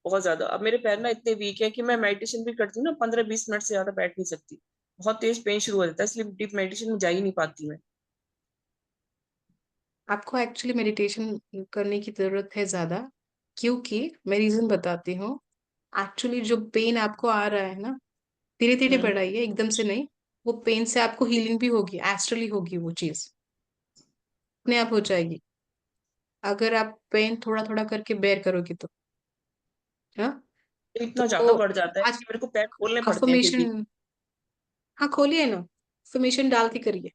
बहुत ज्यादा। अब मेरे पैर ना इतने वीक है कि मैं मेडिटेशन भी करती हूँ ना, 15-20 मिनट से ज्यादा बैठ नहीं सकती, बहुत तेज पेन शुरू हो जाता है, इसलिए डीप मेडिटेशन में जा ही नहीं पाती मैं। आपको एक्चुअली मेडिटेशन करने की जरूरत है ज्यादा, क्योंकि मैं रीजन बताती हूँ। एक्चुअली जो पेन आपको आ रहा है ना, धीरे धीरे हम्म। बढ़ाइए, एकदम से नहीं। वो पेन से आपको हीलिंग भी होगी, एस्ट्रली होगी वो चीज, अपने आप हो जाएगी, अगर आप पेन थोड़ा थोड़ा करके बेयर करोगे तो। हाँ, तो इतना तो ज्यादा बढ़ जाता है आज कि मेरे को पैर खोलने पड़ते हैं फिर भी। अफर्मेशन, हाँ खोलिए ना, अफर्मेशन डाल के करिए।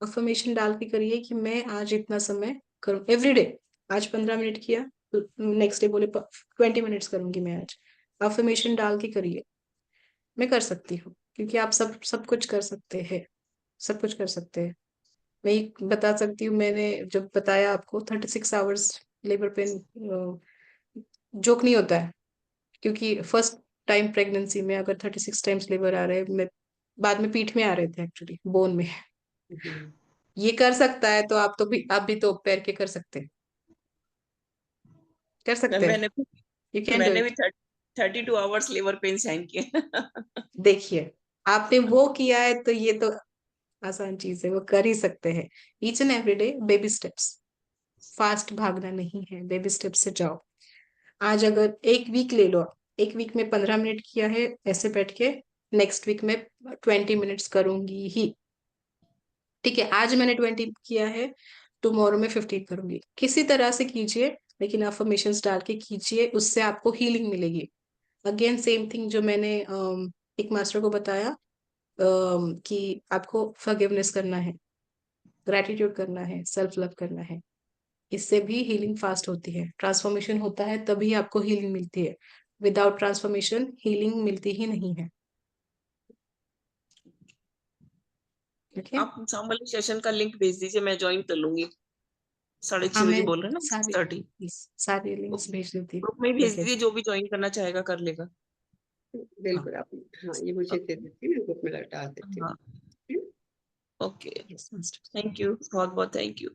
अफर्मेशन डाल के करिए कि मैं आज इतना समय करूँ एवरीडे। आज 15 मिनट किया, तो नेक्स्ट डे बोले 20 मिनट्स करूंगी मैं आज। अफर्मेशन डाल के करिए। मैं कर सकती हूँ, क्योंकि आप सब सब कुछ कर सकते हैं, सब कुछ कर सकते हैं। मैं एक बता सकती हूँ, मैंने जब बताया आपको 36 आवर्स लेबर पेन जोक नहीं होता है, क्योंकि फर्स्ट टाइम प्रेगनेंसी में अगर 36 टाइम्स लेबर आ रहे हैं, मैं बाद में पीठ में आ रहे थे एक्चुअली, बोन में। हम्म। ये कर सकता है तो आप भी तो पैर के कर सकते हैं, कर सकते हैं। मैंने यू कैन डू मैंने भी इट। 32 आवर्स लेबर पेन सहन किए। देखिए, आपने वो किया है तो ये तो आसान चीज है, वो कर ही सकते हैं। Each and every day baby steps, fast भागना नहीं है, बेबी स्टेप्स से जाओ। आज अगर एक वीक ले लो, एक वीक में 15 मिनट किया है ऐसे बैठ के, नेक्स्ट वीक में 20 मिनट्स करूंगी ही। ठीक है, आज मैंने 20 किया है, टुमारो में 15 करूंगी, किसी तरह से कीजिए, लेकिन अफर्मेशंस डाल के कीजिए, उससे आपको हीलिंग मिलेगी। अगेन सेम थिंग जो मैंने एक मास्टर को बताया, कि आपको फॉरगिवनेस करना है, ग्रैटिट्यूड करना है, सेल्फ लव करना है। इससे भी हीलिंग फास्ट होती है, ट्रांसफॉर्मेशन होता है तभी आपको हीलिंग मिलती है। विदाउट ट्रांसफॉर्मेशन हीलिंग मिलती ही नहीं है। ओके। आप शाम वाले सेशन का लिंक भेज दीजिए, मैं ज्वाइन कर लूंगी। साढ़े हाँ, छह बजे मैं बोल रहे हैं ना, सारे 6:30। सारे लिंक्स भेज देती हूँ। ग्रुप में ही भेज ठीक है दीजिए, जी। जो भी ज्वाइन करना चाहेगा कर लेगा। हाँ। बिल्कुल आप, हाँ ये मुझे दे ओके। देती हूँ, ग्रुप में डाल देती हाँ। हूँ। Okay. Yes master. Thank you, बहुत बहुत thank you.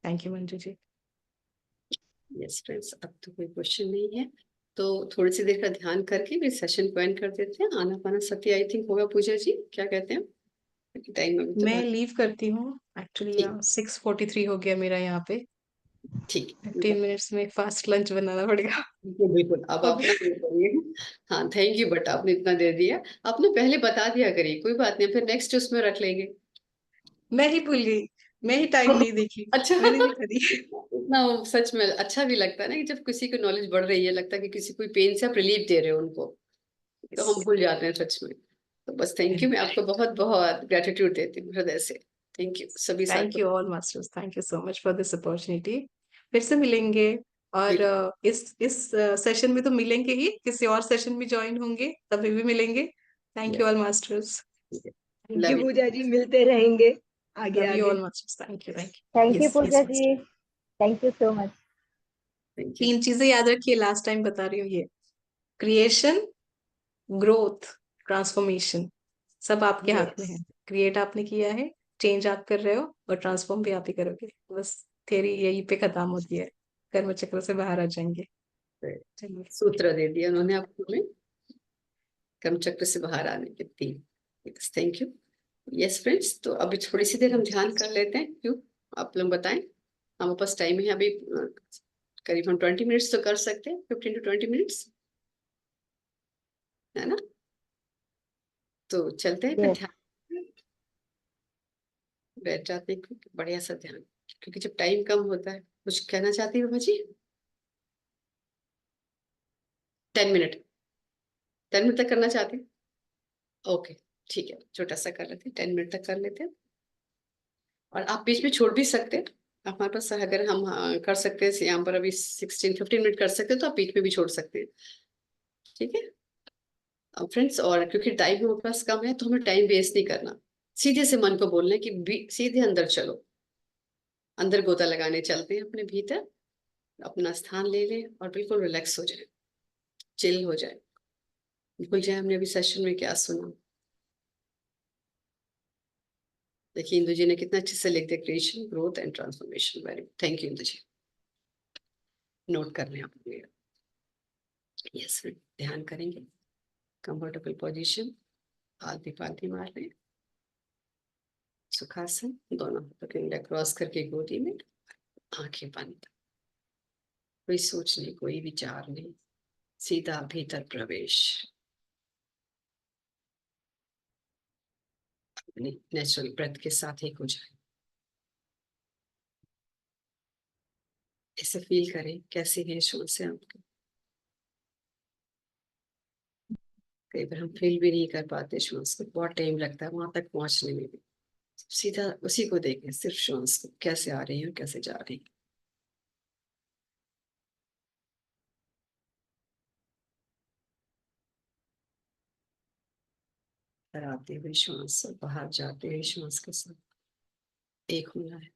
Thank you Manju ji. Yes friends, अब तो कोई क्वेश्चन नहीं है, तो थोड़ी सी देर का ध्यान करके भी सेशन को एंड कर देते हैं। आना पाना सत्य आई थिंक होगा, पूजा जी क्या कहते हैं, टाइम अभी तो मैं बहुत। लीव करती हूँ एक्चुअली, ठीक 6:43 हो गया मेरा यहाँ पे। ठीक 15 मिनट्स में फास्ट लंच बनाना पड़ेगा। बिल्कुल बिल्कुल, अब आप ओके। ना ये करिए। हाँ थैंक यू, बट आपने इतना दे दिया, आपने पहले बता दिया करिए, कोई बात नहीं, फिर नेक्स्ट उसमें रख लेंगे। मैं ही भूल गई, मैं ही टाइम नहीं देखी, अच्छा मैंने नहीं करी। इतना वो सच में अच्छा भी लगता है ना, कि जब किसी की नॉलेज बढ़ रही है, लगता है कि किसी कोई पेन से आप रिलीफ दे रहे हो उनको, तो हम भूल जाते हैं सच में। तो बस थैंक यू, मैं आपको बहुत बहुत ग्रेटिट्यूड देती हूँ हृदय से। थैंक यू सभी थैंक साथियों you all masters, thank you so much for this opportunity. फिर से मिलेंगे, और इस सेशन में तो मिलेंगे ही, किसी और सेशन में ज्वाइन होंगे तभी भी मिलेंगे। Thank you all masters. Thank you love Pooja ji, मिलते रहेंगे आगे लव यू आगे। All masters, thank you, thank thank you. You yes Pooja yes जी, master. Thank you so much. Thank you. 3 चीजें याद रखिए, लास्ट टाइम बता रही हूँ ये, क्रिएशन, ग्रोथ, ट्रांसफॉर्मेशन, सब आपके हाथ में है। यस। क्रिएट आपने किया है, चेंज आप कर रहे हो, और ट्रांसफॉर्म भी आप ही करोगे। बस थ्योरी यही पे खत्म होती है, कर्म चक्र से बाहर आ जाएंगे। चलिए। सूत्र दे दिया उन्होंने आपको हमें, कर्मचक्र से बाहर आने के 3। Thank you. यस फ्रेंड्स, तो अभी थोड़ी सी देर हम ध्यान कर लेते हैं, क्यों आप लोग बताएं, हमारे पास टाइम है अभी, करीब हम 20 मिनट्स तो कर सकते हैं, 15 to 20 मिनट्स, है ना। तो चलते हैं फिर यस ध्यान। बैठ जाते हैं, बढ़िया सा ध्यान, क्योंकि जब टाइम कम होता है। कुछ कहना चाहती है बाबा जी? 10 मिनट, 10 मिनट तक करना चाहती हैं? ओके, ठीक है, छोटा सा कर लेते हैं, 10 मिनट तक कर लेते हैं। और आप बीच में छोड़ भी सकते हैं, हमारे पास अगर हम कर सकते हैं यहाँ पर अभी 16-15 मिनट कर सकते हैं, तो आप बीच में भी छोड़ सकते हैं। ठीक है फ्रेंड्स, और क्योंकि टाइम हमारे पास कम है, तो हमें टाइम वेस्ट नहीं करना। सीधे से मन को बोलना है कि सीधे अंदर चलो, अंदर गोता लगाने चलते हैं अपने भीतर, अपना स्थान ले लें और बिल्कुल रिलैक्स हो जाए, चिल हो जाए, भूल जाए हमने अभी सेशन में क्या सुना। देखिए इंदु जी ने कितना अच्छे से लिख दिया, creation, growth and transformation. Very good, thank you Indu ji, note कर लें आप। यस, ध्यान करेंगे, कंफर्टेबल पोजीशन, आलती पालती मार लें, सुखासन, दोनों हाथों के अंडा क्रॉस करके गोदी में, आंखें बंद, कोई सोच नहीं, कोई विचार नहीं, सीधा भीतर प्रवेश, अपनी नेचुरल ब्रेथ के साथ एक हो जाए। ऐसे फील करें कैसे है श्वास से आपके। कई बार हम फील भी नहीं कर पाते श्वास को, बहुत टाइम लगता है वहां तक पहुंचने में भी। सीधा उसी को देखें, सिर्फ श्वास को कैसे आ रही है और कैसे जा रही है। आते हुए श्वास और बाहर जाते हुए श्वास के साथ एक होना है।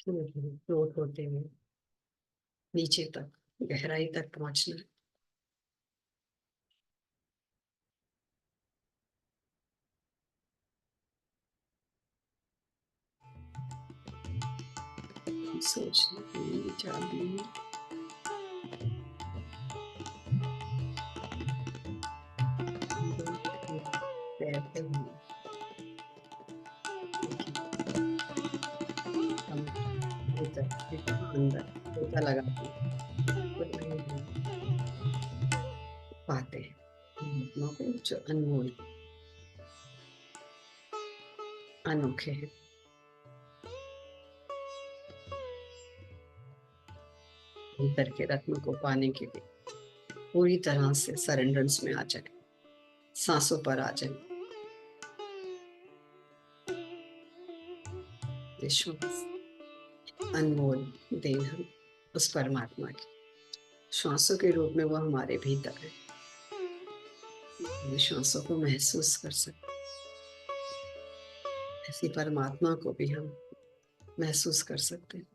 फ्लोट होते हुए नीचे तक, गहराई तक पहुंचना है। सोचना नहीं, विचार नहीं, तैरते हुए अंदर गोता लगाते पाते हैं जो अनमोल अनोखे हैं। भीतर के रत्न को पाने के लिए पूरी तरह से सरेंडरेंस में आ जाए, सांसों पर आ जाए। अनमोल देन हम उस परमात्मा की श्वासों के रूप में वो हमारे भीतर है। श्वासों को महसूस कर सकते, ऐसी परमात्मा को भी हम महसूस कर सकते हैं।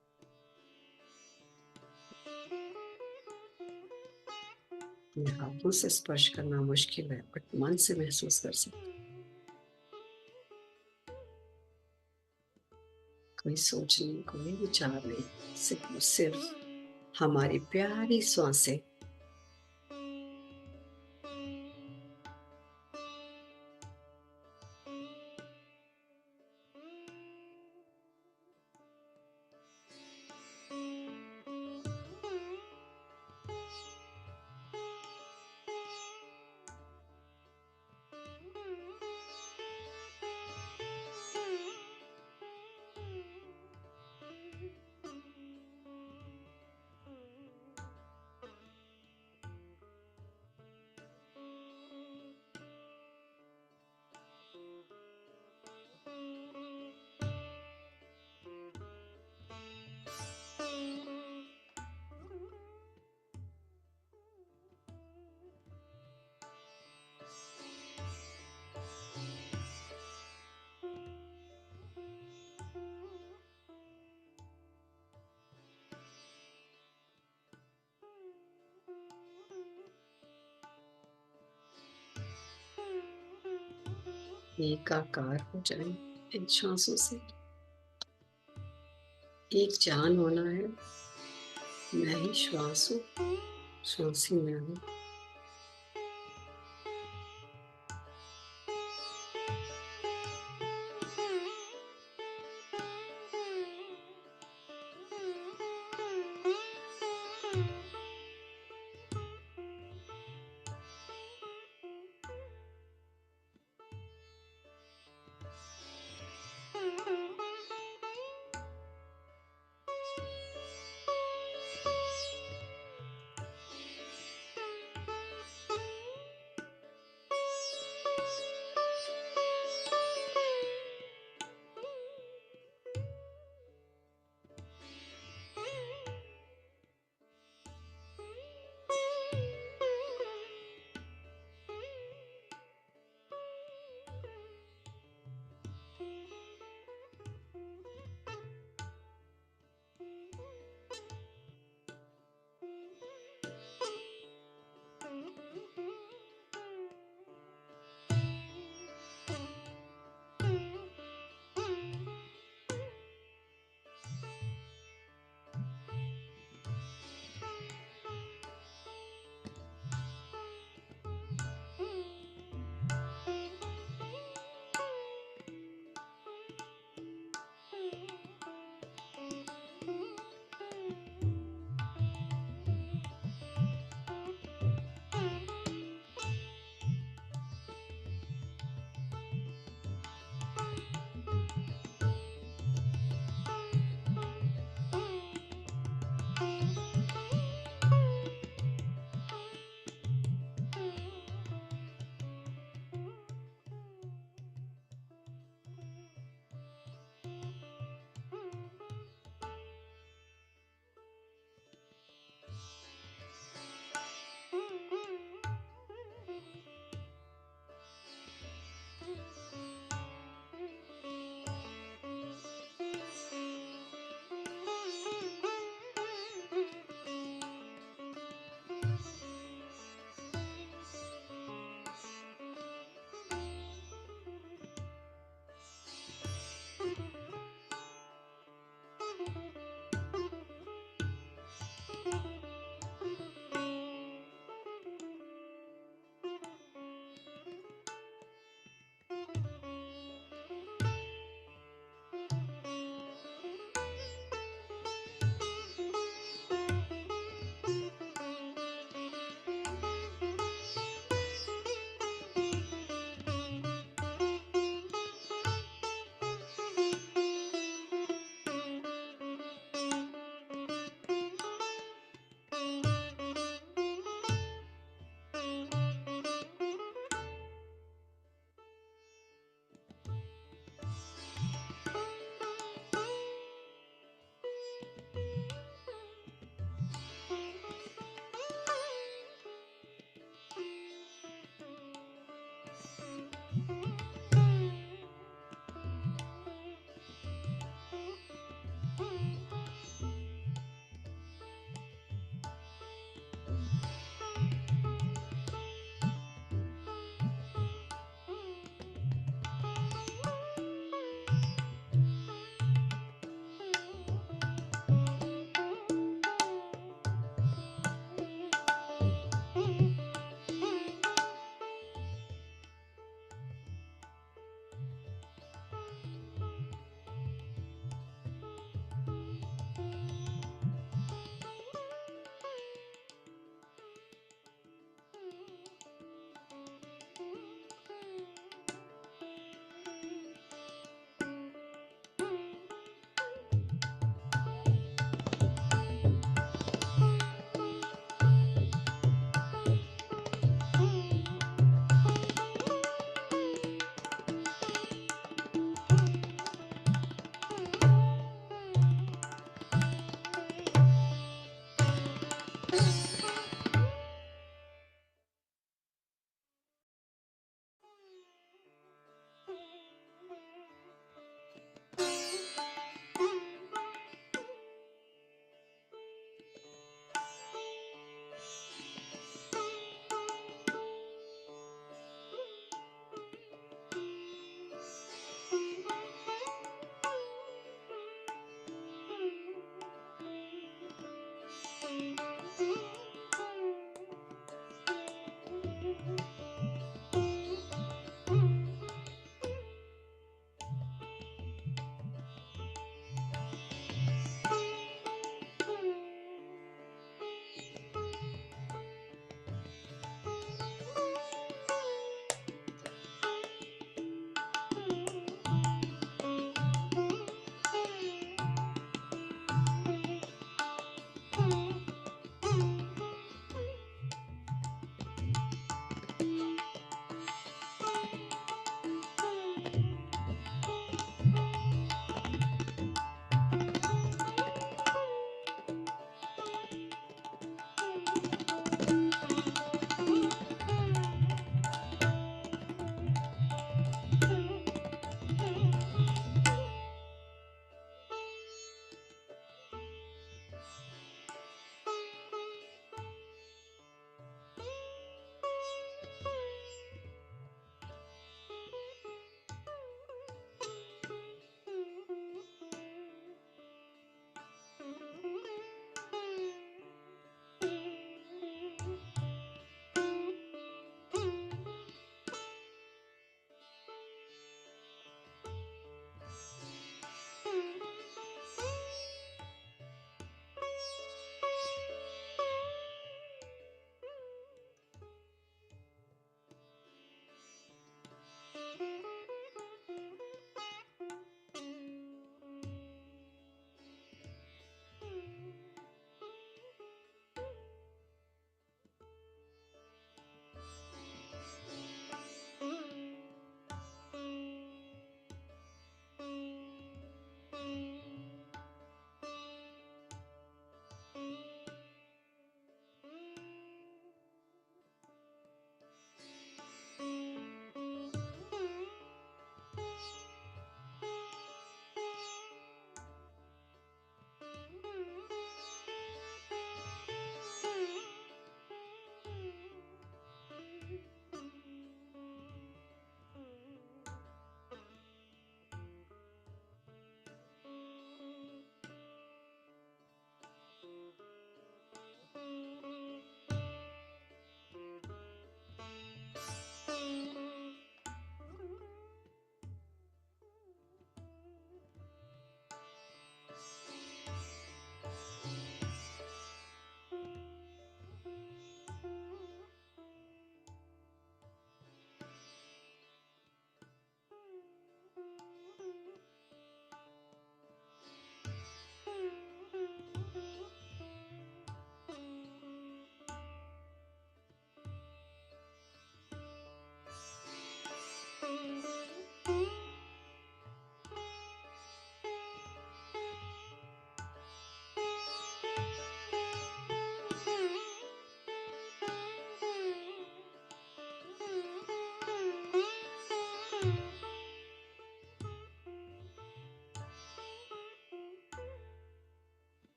हाथों से स्पर्श करना मुश्किल है, बट मन से महसूस कर सकते। कोई सोच नहीं, कोई विचार नहीं, सिर्फ हमारी प्यारी सांसें। एकाकार हो जाए इन श्वासों से। एक जान होना है, मैं ही श्वास हूँ, श्वास ही मैं हूँ।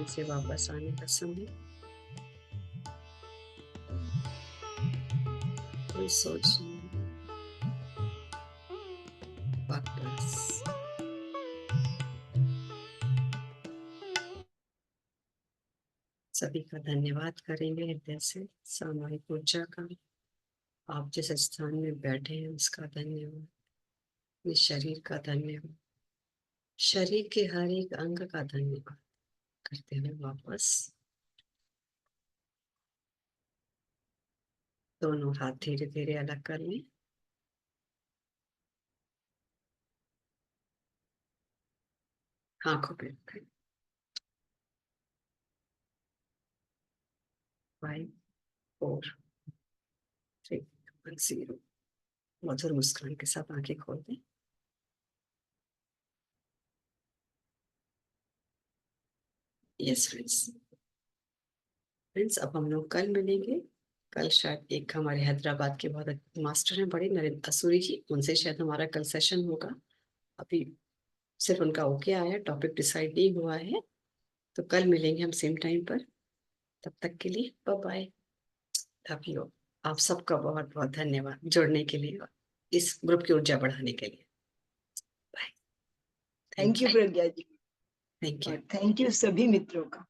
ध्यान से वापस आने का समय। कोई सोच नहीं, वापस। सभी का धन्यवाद करेंगे हृदय से, सामूहिक ऊर्जा का। आप जिस स्थान में बैठे हैं उसका धन्यवाद, इस शरीर का धन्यवाद, शरीर के हर एक अंग का धन्यवाद करते हुए वापस। दोनों हाथ धीरे धीरे अलग कर लें। आंखों पे रखें। 5 4 3 0। मधुर मुस्कान के साथ आंखें खोल दें। यस फ्रेंड्स, अब हम लोग कल मिलेंगे। कल शायद एक हमारे हैदराबाद के बहुत मास्टर हैं बड़े, नरेंद्र असूरी जी, उनसे शायद हमारा कल सेशन होगा। अभी सिर्फ उनका ओके आया, टॉपिक डिसाइड नहीं हुआ है। तो कल मिलेंगे हम सेम टाइम पर। तब तक के लिए बाय बाय, लव यू। आप सबका बहुत बहुत धन्यवाद जुड़ने के लिए और इस ग्रुप की ऊर्जा बढ़ाने के लिए। Bye. Thank you Pragya ji, thank you. और थैंक यू सभी मित्रों का।